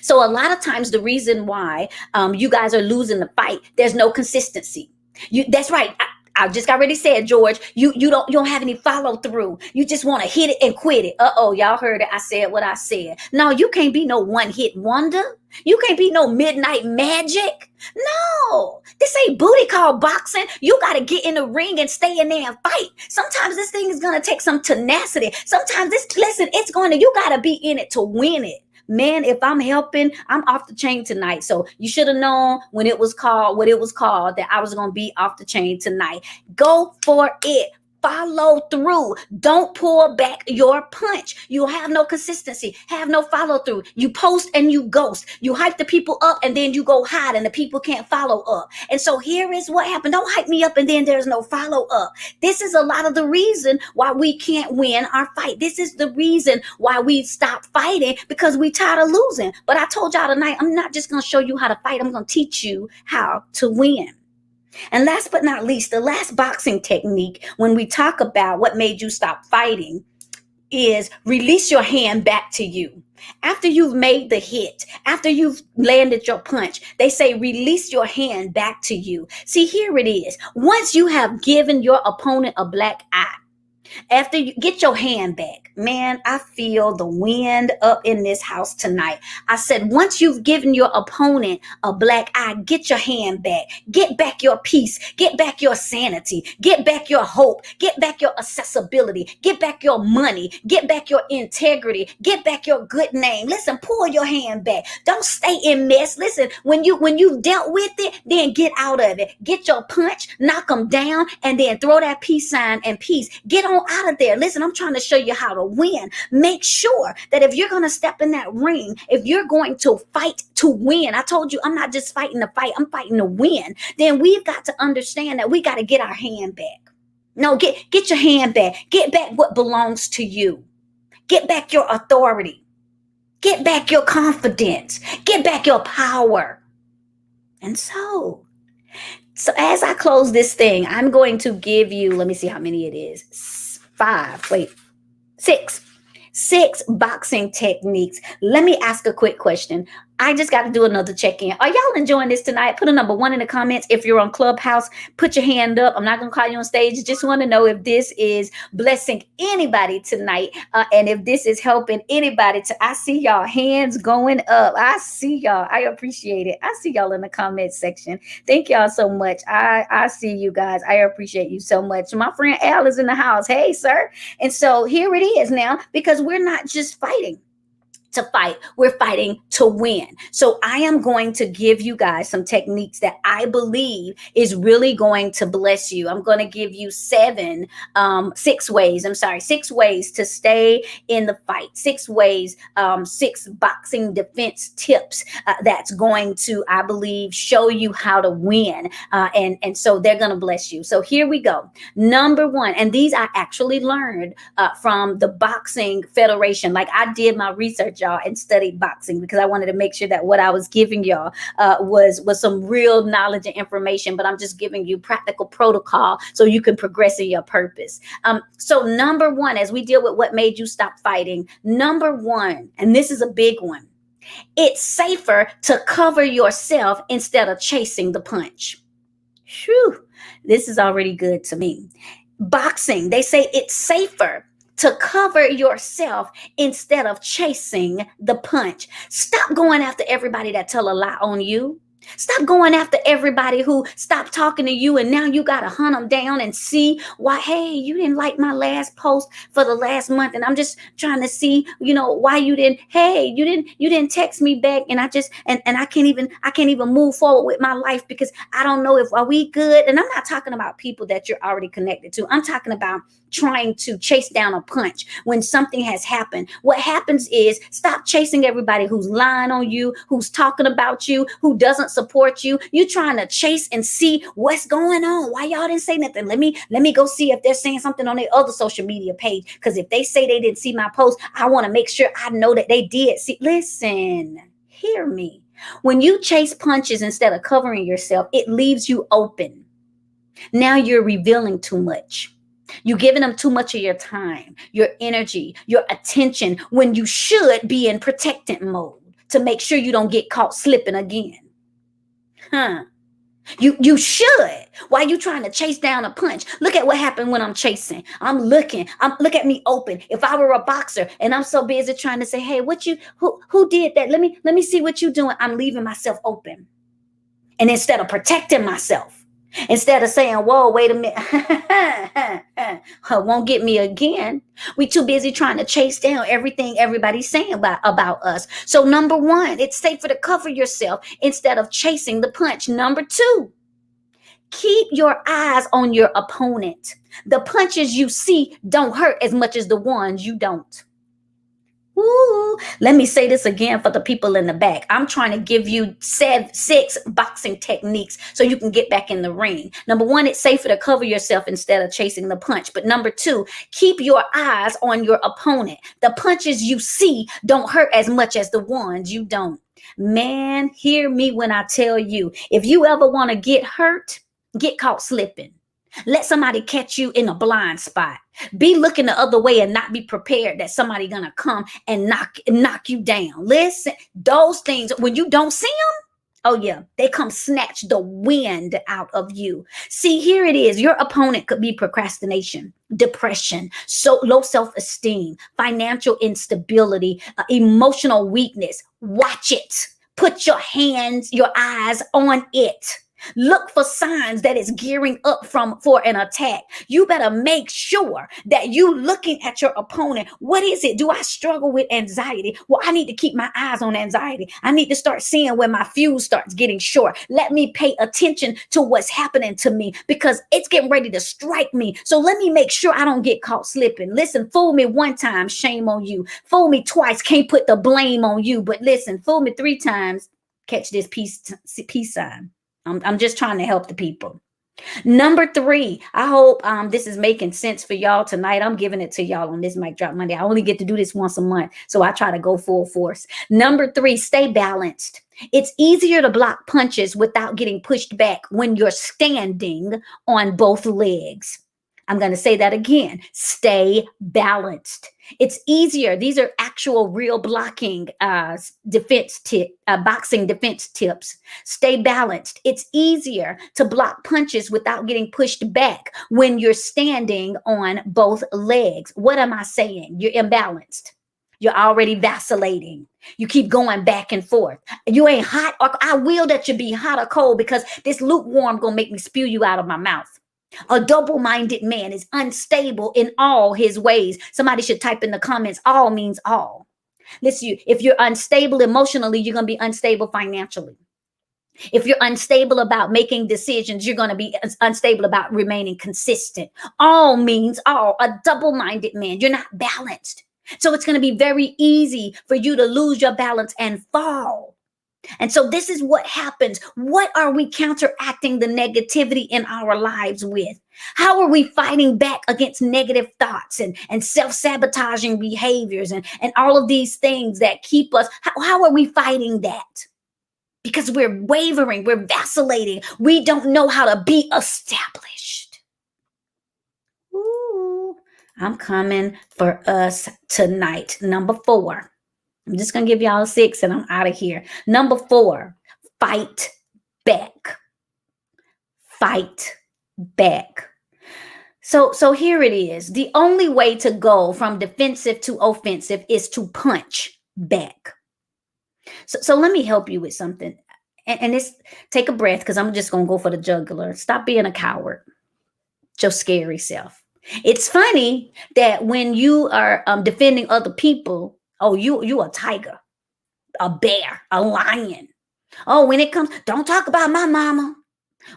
So a lot of times the reason why you guys are losing the fight, there's no consistency. That's right. I just already said, George, you don't have any follow through. You just want to hit it and quit it. Uh-oh, y'all heard it. I said what I said. No, you can't be no one hit wonder. You can't be no midnight magic. No, this ain't booty call boxing. You got to get in the ring and stay in there and fight. Sometimes this thing is going to take some tenacity. Sometimes you got to be in it to win it. Man, if I'm helping, I'm off the chain tonight. So you should have known when it was called, what it was called, that I was going to be off the chain tonight. Go for it. Follow through. Don't pull back your punch. You have no consistency, have no follow through. You post and you ghost. You hype the people up and then you go hide and the people can't follow up. And so here is what happened. Don't hype me up and then there's no follow up. This is a lot of the reason why we can't win our fight. This is the reason why we stop fighting, because we tired of losing. But I told y'all tonight, I'm not just going to show you how to fight. I'm going to teach you how to win. And last but not least, the last boxing technique, when we talk about what made you stop fighting, is release your hand back to you. After you've made the hit, after you've landed your punch, they say release your hand back to you. See, here it is. Once you have given your opponent a black eye, after you get your hand back, man, I feel the wind up in this house tonight. I said, once you've given your opponent a black eye, get your hand back. Get back your peace. Get back your sanity. Get back your hope. Get back your accessibility. Get back your money. Get back your integrity. Get back your good name. Listen, pull your hand back. Don't stay in mess. Listen, when you've dealt with it, then get out of it. Get your punch, knock them down, and then throw that peace sign and peace. Get on out of there. Listen, I'm trying to show you how to win. Make sure that if you're going to step in that ring, if you're going to fight to win, I told you I'm not just fighting to fight, I'm fighting to win. Then we've got to understand that we got to get our hand back. No, get your hand back. Get back what belongs to you. Get back your authority. Get back your confidence. Get back your power. And so as I close this thing, I'm going to give you, let me see how many it is. Six boxing techniques. Let me ask a quick question. I just got to do another check-in. Are y'all enjoying this tonight? Put a number 1 in the comments. If you're on Clubhouse, put your hand up. I'm not going to call you on stage. Just want to know if this is blessing anybody tonight, and if this is helping anybody. I see y'all hands going up. I see y'all. I appreciate it. I see y'all in the comment section. Thank y'all so much. I see you guys. I appreciate you so much. My friend Al is in the house. Hey, sir. And so here it is now, because we're not just fighting to fight, we're fighting to win. So I am going to give you guys some techniques that I believe is really going to bless you. I'm going to give you six ways to stay in the fight, 6 ways, 6 boxing defense tips that's going to, I believe, show you how to win. And so they're going to bless you. So here we go. Number 1, and these I actually learned from the Boxing Federation. Like, I did my research, y'all, and studied boxing, because I wanted to make sure that what I was giving y'all was some real knowledge and information, but I'm just giving you practical protocol so you can progress in your purpose. So number 1, as we deal with what made you stop fighting, number 1, and this is a big one, it's safer to cover yourself instead of chasing the punch. Whew, this is already good to me. Boxing, they say it's safer to cover yourself instead of chasing the punch. Stop going after everybody that tell a lie on you. Stop going after everybody who stopped talking to you and now you got to hunt them down and see why, hey, you didn't like my last post for the last month. And I'm just trying to see, why you didn't, hey, you didn't text me back. And and I can't even move forward with my life because I don't know if are we good. And I'm not talking about people that you're already connected to. I'm talking about trying to chase down a punch when something has happened. What happens is stop chasing everybody who's lying on you, who's talking about you, who doesn't support you. You're trying to chase and see what's going on. Why y'all didn't say nothing? Let me go see if they're saying something on their other social media page. Because if they say they didn't see my post, I want to make sure I know that they did see. Listen, hear me. When you chase punches instead of covering yourself, it leaves you open. Now you're revealing too much. You're giving them too much of your time, your energy, your attention when you should be in protectant mode to make sure you don't get caught slipping again. You should. Why are you trying to chase down a punch? Look at what happened when I'm chasing. Look at me open. If I were a boxer and I'm so busy trying to say, hey, who did that? Let me see what you're doing. I'm leaving myself open. And instead of protecting myself, instead of saying, whoa, wait a minute, won't get me again. We too busy trying to chase down everything everybody's saying about us. So number one, it's safer to cover yourself instead of chasing the punch. Number two, keep your eyes on your opponent. The punches you see don't hurt as much as the ones you don't. Ooh, let me say this again for the people in the back. I'm trying to give you six boxing techniques so you can get back in the ring. Number one, it's safer to cover yourself instead of chasing the punch. But number two, keep your eyes on your opponent. The punches you see don't hurt as much as the ones you don't. Man, hear me when I tell you, if you ever want to get hurt, get caught slipping. Let somebody catch you in a blind spot. Be looking the other way and not be prepared that somebody gonna come and knock you down. Listen, those things, when you don't see them, oh yeah, they come snatch the wind out of you. See, here it is. Your opponent could be procrastination, depression, so low self-esteem, financial instability, emotional weakness. Watch it. Put your eyes on it. Look for signs that it's gearing up for an attack. You better make sure that you looking at your opponent. What is it? Do I struggle with anxiety? Well, I need to keep my eyes on anxiety. I need to start seeing when my fuse starts getting short. Let me pay attention to what's happening to me because it's getting ready to strike me. So let me make sure I don't get caught slipping. Listen, fool me one time, shame on you. Fool me twice, can't put the blame on you. But listen, fool me three times, catch this peace sign. I'm just trying to help the people. Number three, I hope this is making sense for y'all tonight. I'm giving it to y'all on this Mic Drop Monday. I only get to do this once a month, so I try to go full force. Number three, stay balanced. It's easier to block punches without getting pushed back when you're standing on both legs. I'm going to say that again. Stay balanced. It's easier. These are actual real blocking boxing defense tips. Stay balanced. It's easier to block punches without getting pushed back when you're standing on both legs. What am I saying? You're imbalanced. You're already vacillating. You keep going back and forth. You ain't hot, or I will that you be hot or cold because this lukewarm going to make me spew you out of my mouth. A double-minded man is unstable in all his ways. Somebody should type in the comments, all means all. Listen, if you're unstable emotionally, you're going to be unstable financially. If you're unstable about making decisions, you're going to be unstable about remaining consistent. All means all. A double-minded man, you're not balanced. So it's going to be very easy for you to lose your balance and fall. And so this is what happens. What are we counteracting the negativity in our lives with? How are we fighting back against negative thoughts and self-sabotaging behaviors and all of these things that keep us? How are we fighting that? Because we're wavering, we're vacillating. We don't know how to be established. Ooh, I'm coming for us tonight. Number 4. I'm just going to give y'all a 6 and I'm out of here. Number 4, fight back. Fight back. So here it is. The only way to go from defensive to offensive is to punch back. So let me help you with something. And it's, take a breath, because I'm just gonna go for the jugular. Stop being a coward. Your scary self. It's funny that when you are defending other people, oh, you a tiger, a bear, a lion. Oh, when it comes, don't talk about my mama.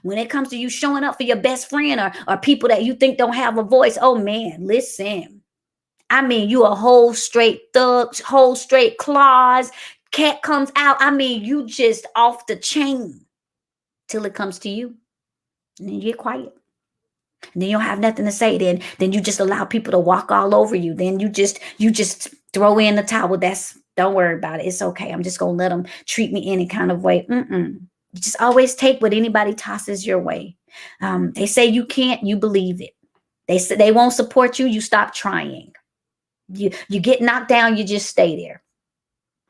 When it comes to you showing up for your best friend, or people that you think don't have a voice, oh man, listen. I mean, you a whole straight thug, whole straight claws. Cat comes out. I mean, you just off the chain till it comes to you. And then you get quiet. And then you don't have nothing to say. Then you just allow people to walk all over you. Then you just throw in the towel. Don't worry about it. It's okay. I'm just gonna let them treat me any kind of way. You just always take what anybody tosses your way. They say you can't, you believe it. They say they won't support you, you stop trying. You get knocked down, you just stay there.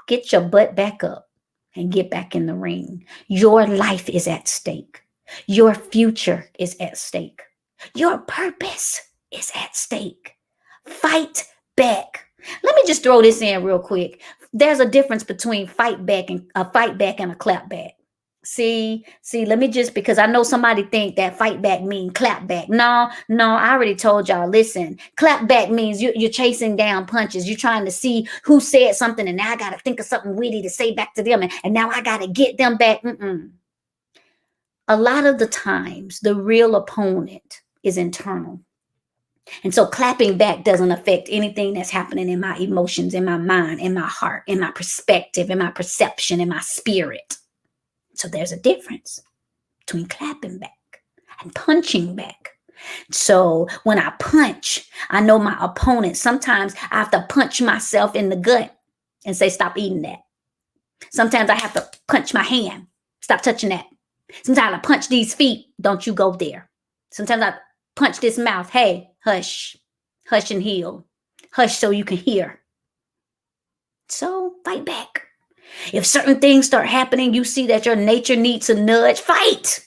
Get your butt back up and get back in the ring. Your life is at stake. Your future is at stake. Your purpose is at stake. Fight back. Let me just throw this in real quick. There's a difference between fight back and a clap back. See, let me just, because I know somebody think that fight back mean clap back. No, I already told y'all, listen, clap back means you're chasing down punches. You're trying to see who said something, and now I got to think of something witty to say back to them, and now I got to get them back. A lot of the times, the real opponent is internal. And so clapping back doesn't affect anything that's happening in my emotions, in my mind, in my heart, in my perspective, in my perception, in my spirit. So there's a difference between clapping back and punching back. So when I punch, I know my opponent. Sometimes I have to punch myself in the gut and say, stop eating that. Sometimes I have to punch my hand. Stop touching that. Sometimes I punch these feet. Don't you go there. Sometimes I punch this mouth. Hey, hush. Hush and heal. Hush so you can hear. So fight back. If certain things start happening, you see that your nature needs a nudge, fight.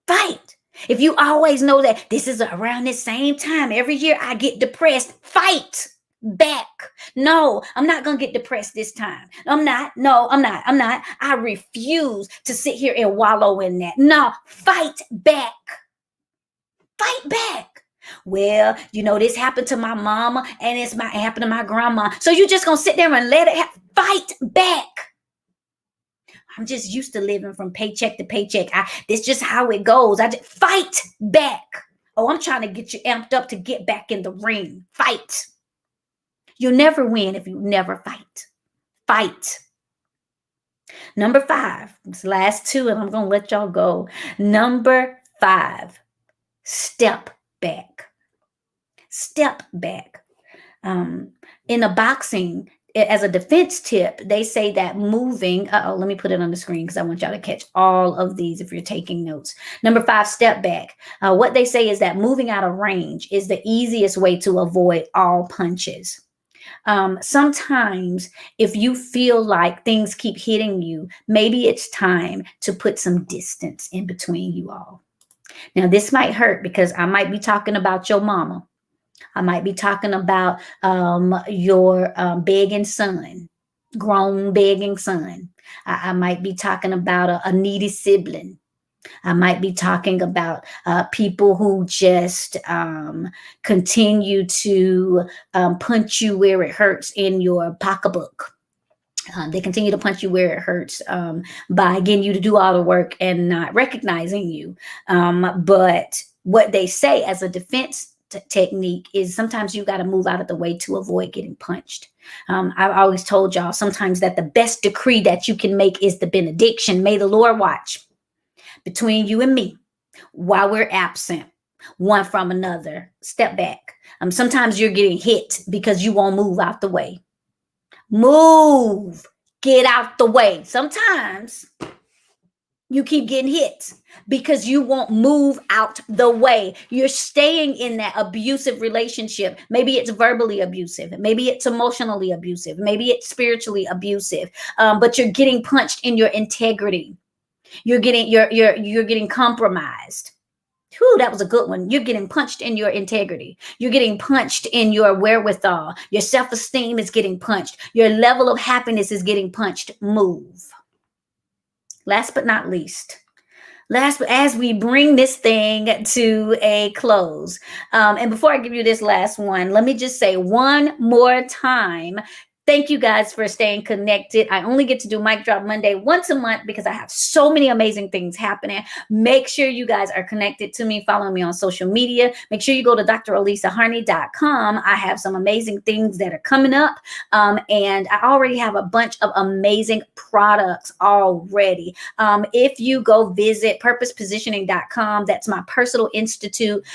Fight. If you always know that this is around this same time, every year I get depressed, fight back. No, I'm not going to get depressed this time. I'm not. No, I'm not. I refuse to sit here and wallow in that. No, fight back. Fight back. Well, this happened to my mama, and it happened to my grandma. So you just going to sit there and let it happen? Fight back. I'm just used to living from paycheck to paycheck. This just how it goes. I just fight back. Oh, I'm trying to get you amped up to get back in the ring. Fight. You'll never win if you never fight. Fight. Number 5. This last 2, and I'm going to let y'all go. Number 5. Step back. Step back. In a boxing, as a defense tip, they say that moving, let me put it on the screen because I want y'all to catch all of these if you're taking notes. Number 5, step back. What they say is that moving out of range is the easiest way to avoid all punches. Sometimes if you feel like things keep hitting you, maybe it's time to put some distance in between you all. Now, this might hurt because I might be talking about your mama. I might be talking about your begging son, grown begging son. I might be talking about a needy sibling. I might be talking about people who just continue to punch you where it hurts in your pocketbook. They continue to punch you where it hurts by getting you to do all the work and not recognizing you. But what they say as a defense technique is sometimes you got to move out of the way to avoid getting punched. I've always told y'all sometimes that the best decree that you can make is the benediction. May the Lord watch between you and me while we're absent one from another. Step back. Sometimes you're getting hit because you won't move out the way. Move. Get out the way. Sometimes you keep getting hit because you won't move out the way. You're staying in that abusive relationship. Maybe it's verbally abusive. Maybe it's emotionally abusive. Maybe it's spiritually abusive. But you're getting punched in your integrity. You're getting compromised. Whew, that was a good one. You're getting punched in your integrity. You're getting punched in your wherewithal. Your self-esteem is getting punched. Your level of happiness is getting punched. Move. last but not least, as we bring this thing to a close, and before I give you this last one, let me just say one more time, thank you guys for staying connected. I only get to do Mic Drop Monday once a month because I have so many amazing things happening. Make sure you guys are connected to me. Follow me on social media. Make sure you go to drelisaharney.com. I have some amazing things that are coming up. And I already have a bunch of amazing products already. If you go visit purposepositioning.com, that's my personal institute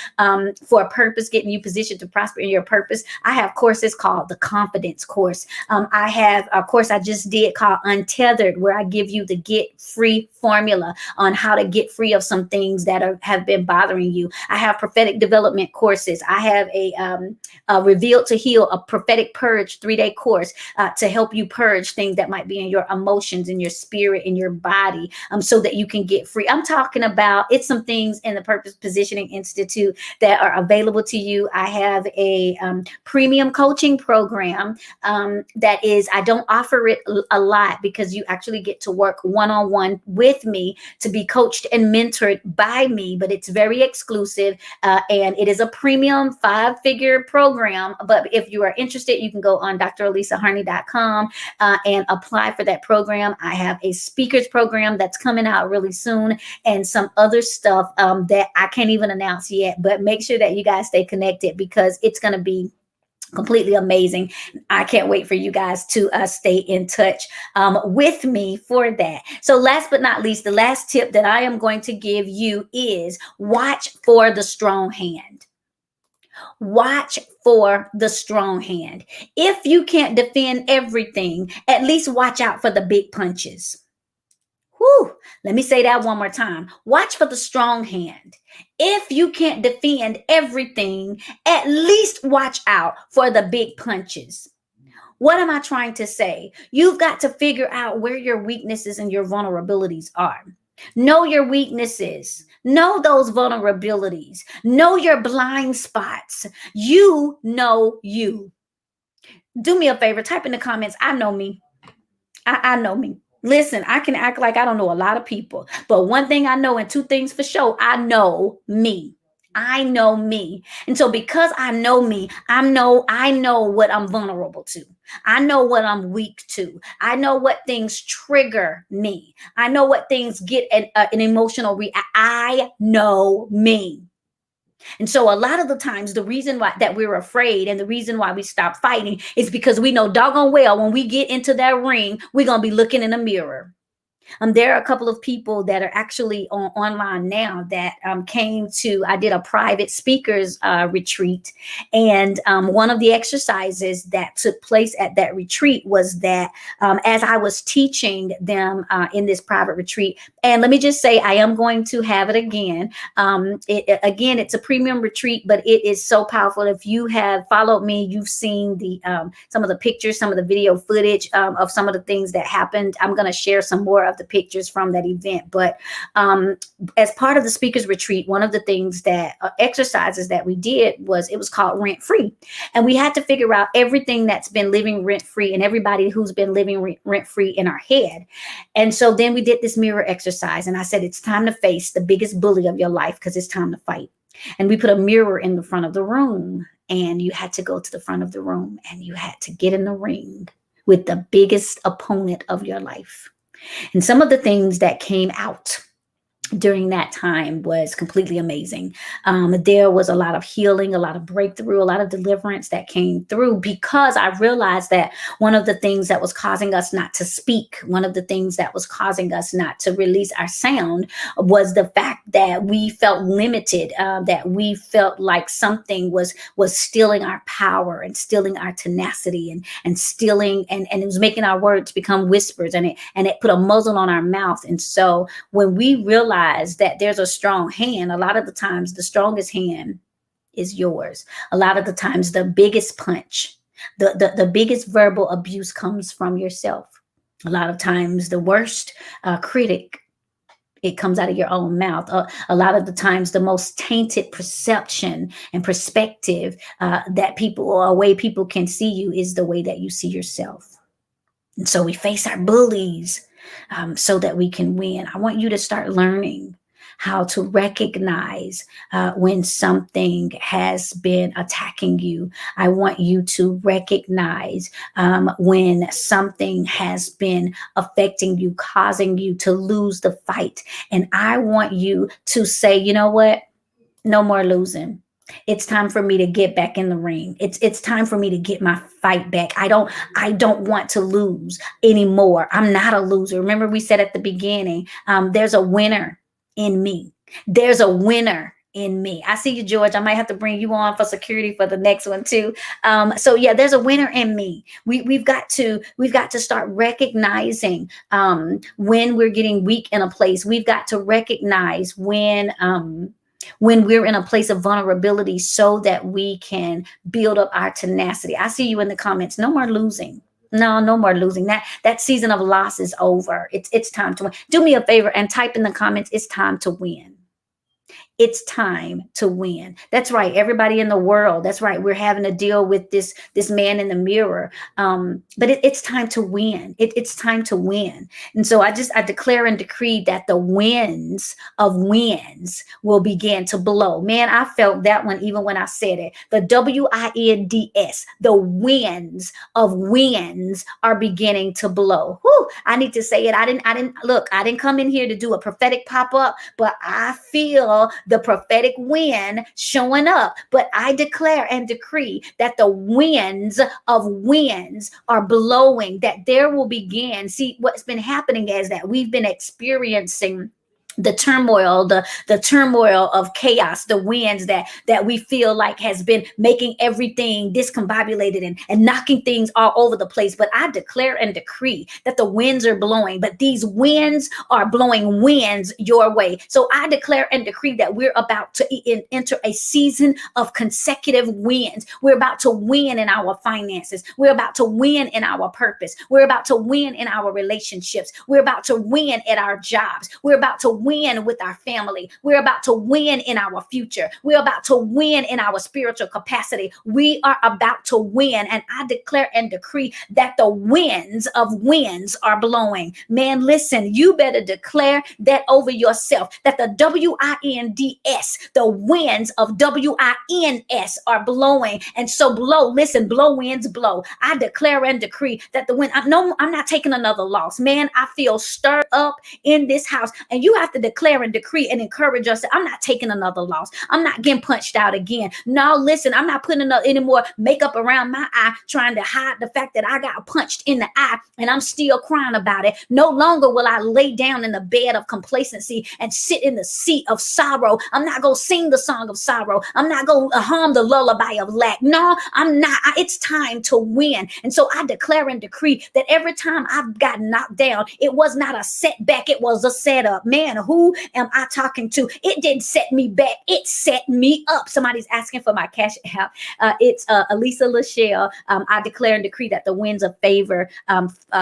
for a purpose, getting you positioned to prosper in your purpose. I have courses called the Confidence Course. I have a course I just did called Untethered, where I give you the get free formula on how to get free of some things that have been bothering you. I have prophetic development courses. I have a Revealed to Heal, a prophetic purge 3-day course to help you purge things that might be in your emotions, in your spirit, in your body, so that you can get free. I'm talking about, it's some things in the Purpose Positioning Institute that are available to you. I have a premium coaching program that is, I don't offer it a lot because you actually get to work one-on-one with me to be coached and mentored by me, but it's very exclusive and it is a premium 5-figure program. But if you are interested, you can go on drelisaharney.com and apply for that program. I have a speakers program that's coming out really soon and some other stuff that I can't even announce yet, but make sure that you guys stay connected because it's going to be completely amazing. I can't wait for you guys to stay in touch with me for that. So last but not least, the last tip that I am going to give you is watch for the strong hand. Watch for the strong hand. If you can't defend everything, at least watch out for the big punches. Whew. Let me say that one more time. Watch for the strong hand. If you can't defend everything, at least watch out for the big punches. What am I trying to say? You've got to figure out where your weaknesses and your vulnerabilities are. Know your weaknesses. Know those vulnerabilities. Know your blind spots. You know you. Do me a favor. Type in the comments. I know me. I know me. Listen, I can act like I don't know a lot of people, but one thing I know and two things for sure, I know me. I know me. And so because I know me, I know what I'm vulnerable to. I know what I'm weak to. I know what things trigger me. I know what things get an emotional reaction. I know me. And so a lot of the times, the reason why that we're afraid and the reason why we stop fighting is because we know doggone well when we get into that ring, we're going to be looking in a mirror. There are a couple of people that are actually online now that came to, I did a private speakers retreat. And one of the exercises that took place at that retreat was that as I was teaching them in this private retreat, and let me just say, I am going to have it again. Again, it's a premium retreat, but it is so powerful. If you have followed me, you've seen the some of the pictures, some of the video footage of some of the things that happened. I'm going to share some more of the pictures from that event. But as part of the speakers retreat, one of the things that exercises that we did was, it was called rent free. And we had to figure out everything that's been living rent free and everybody who's been living rent free in our head. And so then we did this mirror exercise. And I said, it's time to face the biggest bully of your life because it's time to fight. And we put a mirror in the front of the room, and you had to go to the front of the room and you had to get in the ring with the biggest opponent of your life. And some of the things that came out during that time was completely amazing. There was a lot of healing, a lot of breakthrough, a lot of deliverance that came through, because I realized that one of the things that was causing us not to speak, one of the things that was causing us not to release our sound was the fact that we felt limited, that we felt like something was stealing our power and stealing our tenacity and stealing, and it was making our words become whispers, and it put a muzzle on our mouth. And so when we realized that there's a strong hand, a lot of the times the strongest hand is yours. A lot of the times the biggest punch, the biggest verbal abuse comes from yourself. A lot of times the worst critic, it comes out of your own mouth. A lot of the times the most tainted perception and perspective that people, or a way people can see you, is the way that you see yourself. And so we face our bullies. so that we can win. I want you to start learning how to recognize when something has been attacking you. I want you to recognize when something has been affecting you, causing you to lose the fight. And I want you to say, you know what? No more losing. It's time for me to get back in the ring. It's time for me to get my fight back. I don't want to lose anymore. I'm not a loser. Remember we said at the beginning, there's a winner in me. There's a winner in me. I see you, George. I might have to bring you on for security for the next one too. So yeah, there's a winner in me. We've got to start recognizing when we're getting weak in a place. We've got to recognize when we're in a place of vulnerability so that we can build up our tenacity. I see you in the comments. No more losing. No more losing. That season of loss is over. It's time to win. Do me a favor and type in the comments, it's time to win. It's time to win. That's right. Everybody in the world. That's right. We're having to deal with this man in the mirror. But it's time to win. It's time to win. And so I declare and decree that the winds of winds will begin to blow. Man, I felt that one even when I said it. The WINDS, the winds of winds are beginning to blow. Whew, I need to say it. I didn't come in here to do a prophetic pop-up, but I feel the prophetic wind showing up. But I declare and decree that the winds of winds are blowing, that there will begin. See, what's been happening is that we've been experiencing the turmoil of chaos, the winds that we feel like has been making everything discombobulated and knocking things all over the place. But I declare and decree that the winds are blowing, but these winds are blowing winds your way. So I declare and decree that we're about to enter a season of consecutive wins. We're about to win in our finances. We're about to win in our purpose. We're about to win in our relationships. We're about to win at our jobs. We're about to win with our family. We're about to win in our future. We're about to win in our spiritual capacity. We are about to win. And I declare and decree that the winds of winds are blowing. Man, listen, you better declare that over yourself, that the WINDS, the winds of WINS are blowing. And so listen, blow winds blow. I declare and decree that the wind, I'm not taking another loss. Man, I feel stirred up in this house. And you have to declare and decree and encourage us that I'm not taking another loss. I'm not getting punched out again. No, listen, I'm not putting any more makeup around my eye trying to hide the fact that I got punched in the eye and I'm still crying about it. No longer will I lay down in the bed of complacency and sit in the seat of sorrow. I'm not going to sing the song of sorrow. I'm not going to hum the lullaby of lack. No, I'm not. It's time to win. And so I declare and decree that every time I've gotten knocked down, it was not a setback. It was a setup. Man, who am I talking to? It didn't set me back. It set me up. Somebody's asking for my cash app. It's Elisa, LaShell. I declare and decree that the winds of favor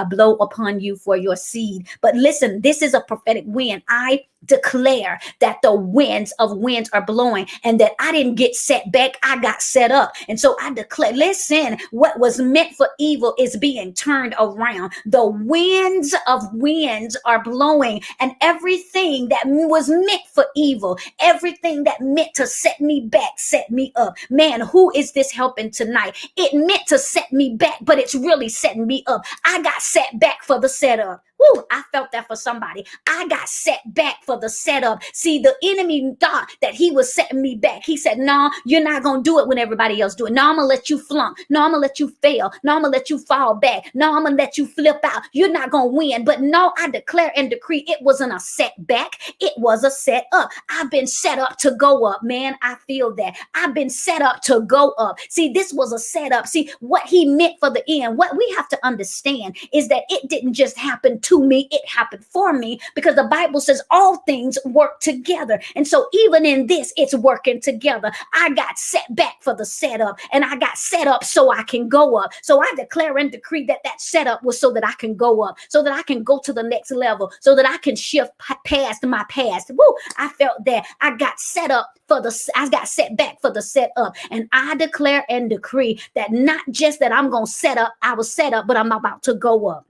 blow upon you for your seed. But listen, this is a prophetic wind. I declare that the winds of winds are blowing and that I didn't get set back. I got set up. And so I declare, listen, what was meant for evil is being turned around. The winds of winds are blowing, and everything that was meant for evil, everything that meant to set me back, set me up. Man, who is this helping tonight? It meant to set me back, but it's really setting me up. I got set back for the setup. Woo, I felt that for somebody. I got set back for the setup. See, the enemy thought that he was setting me back. He said, no, you're not going to do it when everybody else do it. No, I'm going to let you flunk. No, I'm going to let you fail. No, I'm going to let you fall back. No, I'm going to let you flip out. You're not going to win. But no, I declare and decree it wasn't a setback. It was a set up. I've been set up to go up. Man, I feel that. I've been set up to go up. See, this was a setup. See, what he meant for the end, what we have to understand is that it didn't just happen to me, it happened for me, because the Bible says all things work together. And so even in this, it's working together. I got set back for the setup, and I got set up so I can go up. So I declare and decree that that setup was so that I can go up, so that I can go to the next level, so that I can shift past my past. Woo, I felt that. I got set back for the setup. And I declare and decree that not just that I'm going to set up, I was set up, but I'm about to go up.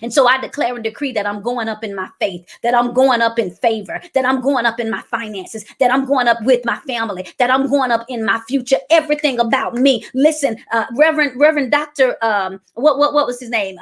And so I declare and decree that I'm going up in my faith, that I'm going up in favor, that I'm going up in my finances, that I'm going up with my family, that I'm going up in my future, everything about me. Listen, Reverend Dr. What was his name?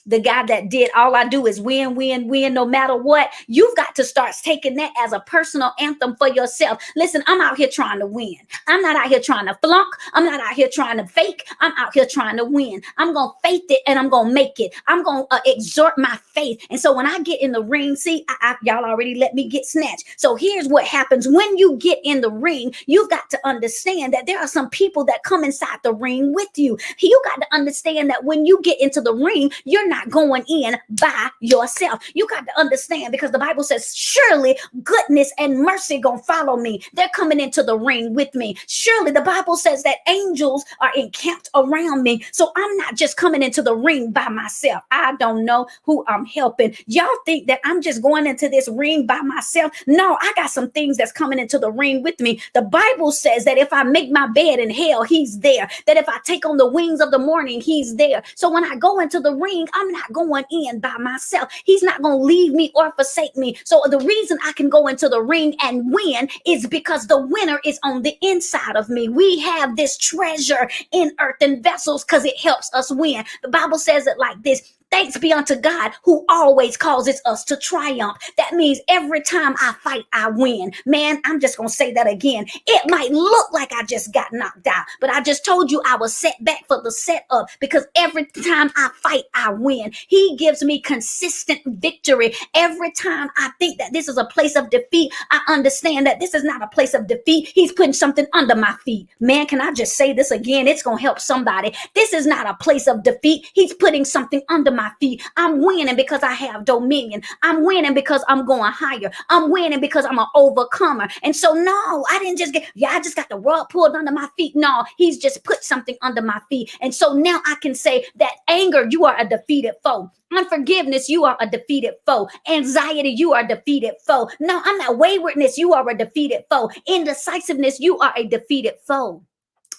The guy that did All I Do Is Win, Win, Win, no matter what. You've got to start taking that as a personal anthem for yourself. Listen, I'm out here trying to win. I'm not out here trying to flunk. I'm not out here trying to fake. I'm out here trying to win. I'm going to faith it and I'm going to make it. I'm going to exhort my faith. And so when I get in the ring, see, y'all already let me get snatched. So here's what happens when you get in the ring. You've got to understand that there are some people that come inside the ring with you. You got to understand that when you get into the ring, you're not going in by yourself. You got to understand, because the Bible says, surely goodness and mercy gonna follow me. They're coming into the ring with me. Surely the Bible says that angels are encamped around me. So I'm not just coming into the ring by myself. I don't know who I'm helping. Y'all think that I'm just going into this ring by myself? No, I got some things that's coming into the ring with me. The Bible says that if I make my bed in hell, he's there. That if I take on the wings of the morning, he's there. So when I go into the ring, I'm not going in by myself. He's not going to leave me or forsake me. So the reason I can go into the ring and win is because the winner is on the inside of me. We have this treasure in earthen vessels because it helps us win. The Bible says it like this: thanks be unto God who always causes us to triumph. That means every time I fight, I win. Man, I'm just going to say that again. It might look like I just got knocked out, but I just told you I was set back for the setup, because every time I fight, I win. He gives me consistent victory. Every time I think that this is a place of defeat, I understand that this is not a place of defeat. He's putting something under my feet. Man, can I just say this again? It's going to help somebody. This is not a place of defeat. He's putting something under my feet. I'm winning because I have dominion. I'm winning because I'm going higher. I'm winning because I'm an overcomer. And so no, I didn't just I just got the rug pulled under my feet. No, he's just put something under my feet. And so now I can say that anger, you are a defeated foe. Unforgiveness, you are a defeated foe. Anxiety, you are a defeated foe. No, I'm not. Waywardness, you are a defeated foe. Indecisiveness, you are a defeated foe.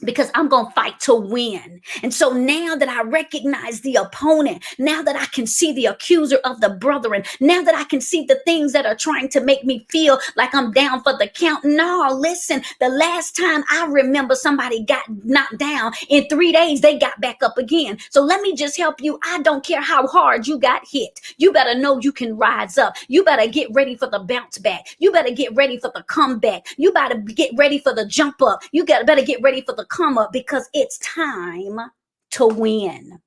Because I'm going to fight to win. And so now that I recognize the opponent, now that I can see the accuser of the brethren, now that I can see the things that are trying to make me feel like I'm down for the count. No, listen, the last time I remember somebody got knocked down, in 3 days, they got back up again. So let me just help you. I don't care how hard you got hit. You better know you can rise up. You better get ready for the bounce back. You better get ready for the comeback. You better get ready for the jump up. You better get ready for the come up, because it's time to win.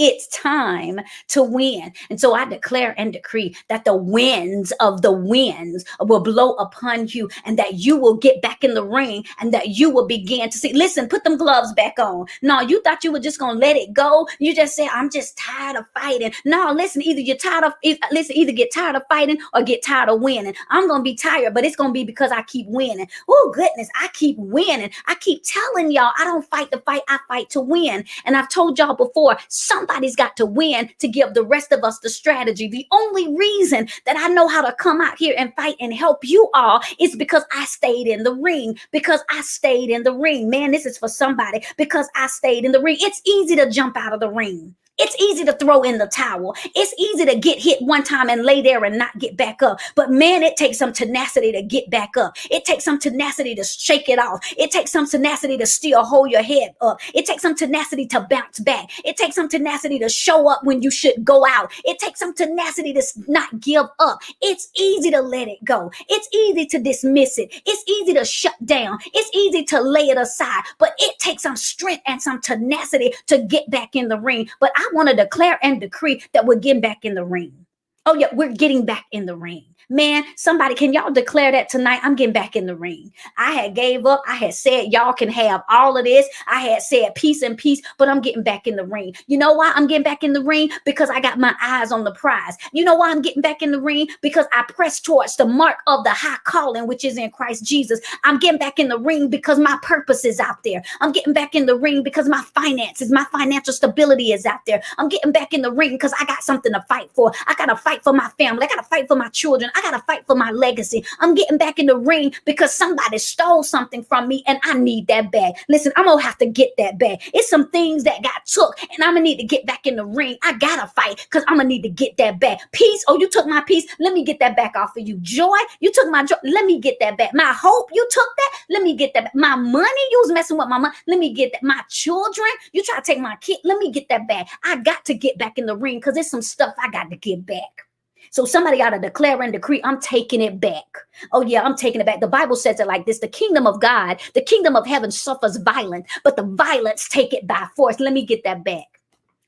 It's time to win. And so I declare and decree that the winds of the winds will blow upon you, and that you will get back in the ring, and that you will begin to see. Listen, put them gloves back on. No, you thought you were just going to let it go. You just say, I'm just tired of fighting. No, listen, either get tired of fighting or get tired of winning. I'm going to be tired, but it's going to be because I keep winning. Oh, goodness, I keep winning. I keep telling y'all, I don't fight to fight. I fight to win. And I've told y'all before, somebody's got to win to give the rest of us the strategy. The only reason that I know how to come out here and fight and help you all is because I stayed in the ring. Because I stayed in the ring. Man, this is for somebody. Because I stayed in the ring. It's easy to jump out of the ring. It's easy to throw in the towel. It's easy to get hit one time and lay there and not get back up. But man, it takes some tenacity to get back up. It takes some tenacity to shake it off. It takes some tenacity to still hold your head up. It takes some tenacity to bounce back. It takes some tenacity to show up when you should go out. It takes some tenacity to not give up. It's easy to let it go. It's easy to dismiss it. It's easy to shut down. It's easy to lay it aside. But it takes some strength and some tenacity to get back in the ring. But I want to declare and decree that we're getting back in the ring. Oh yeah, we're getting back in the ring. Man, somebody, can y'all declare that tonight? I'm getting back in the ring. I had gave up. I had said, y'all can have all of this. I had said peace and peace, but I'm getting back in the ring. You know why I'm getting back in the ring? Because I got my eyes on the prize. You know why I'm getting back in the ring? Because I press towards the mark of the high calling, which is in Christ Jesus. I'm getting back in the ring because my purpose is out there. I'm getting back in the ring because my finances, my financial stability is out there. I'm getting back in the ring because I got something to fight for. I got to fight for my family. I got to fight for my children. I got to fight for my legacy. I'm getting back in the ring because somebody stole something from me and I need that back. Listen, I'm going to have to get that back. It's some things that got took and I'm going to need to get back in the ring. I got to fight because I'm going to need to get that back. Peace. Oh, you took my peace. Let me get that back off of you. Joy. You took my joy. Let me get that back. My hope. You took that. Let me get that back. My money. You was messing with my money. Let me get that. My children. You try to take my kid. Let me get that back. I got to get back in the ring because there's some stuff I got to get back. So somebody ought to declare and decree, I'm taking it back. Oh yeah, I'm taking it back. The Bible says it like this: the kingdom of God, the kingdom of heaven suffers violence, but the violence take it by force. Let me get that back.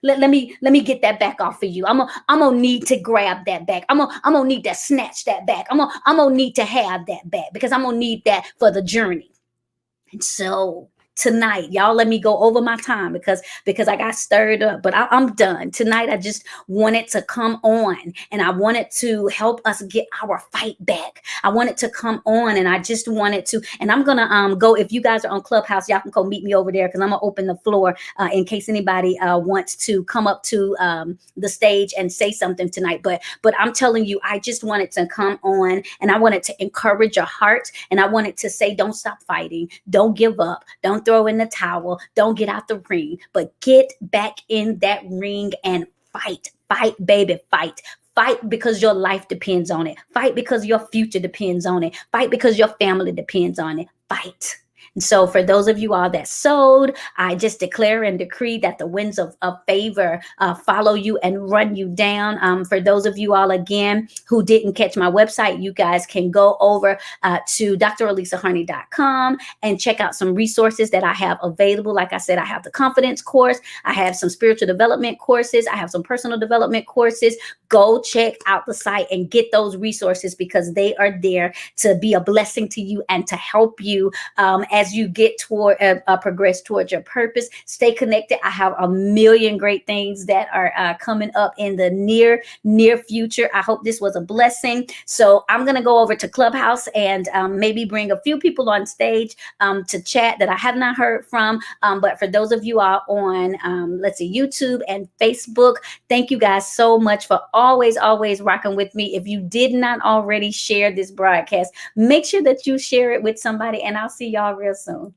Let me get that back off of you. I'm gonna need to grab that back. I'm gonna need to snatch that back. I'm gonna need to have that back because I'm gonna need that for the journey. And so tonight, y'all, let me go over my time because I got stirred up, but I'm done tonight. I just wanted to come on and I wanted to help us get our fight back. I wanted to come on and I just wanted to, and I'm gonna go. If you guys are on Clubhouse, y'all can go meet me over there because I'm gonna open the floor in case anybody wants to come up to the stage and say something tonight. But I'm telling you, I just wanted to come on and I wanted to encourage your heart and I wanted to say, don't stop fighting, don't give up, don't throw in the towel, don't get out the ring, but get back in that ring and fight, baby, fight. Fight because your life depends on it. Fight because your future depends on it. Fight because your family depends on it. Fight. And so for those of you all that sowed, I just declare and decree that the winds of favor follow you and run you down. For those of you all, again, who didn't catch my website, you guys can go over to drelisaharney.com and check out some resources that I have available. Like I said, I have the confidence course. I have some spiritual development courses. I have some personal development courses. Go check out the site and get those resources because they are there to be a blessing to you and to help you as you get toward progress towards your purpose. Stay connected. I have a million great things that are coming up in the near future. I hope this was a blessing. So I'm going to go over to Clubhouse and maybe bring a few people on stage to chat that I have not heard from. But for those of you all on, let's see, YouTube and Facebook, thank you guys so much for always rocking with me. If you did not already share this broadcast, make sure that you share it with somebody and I'll see y'all real soon.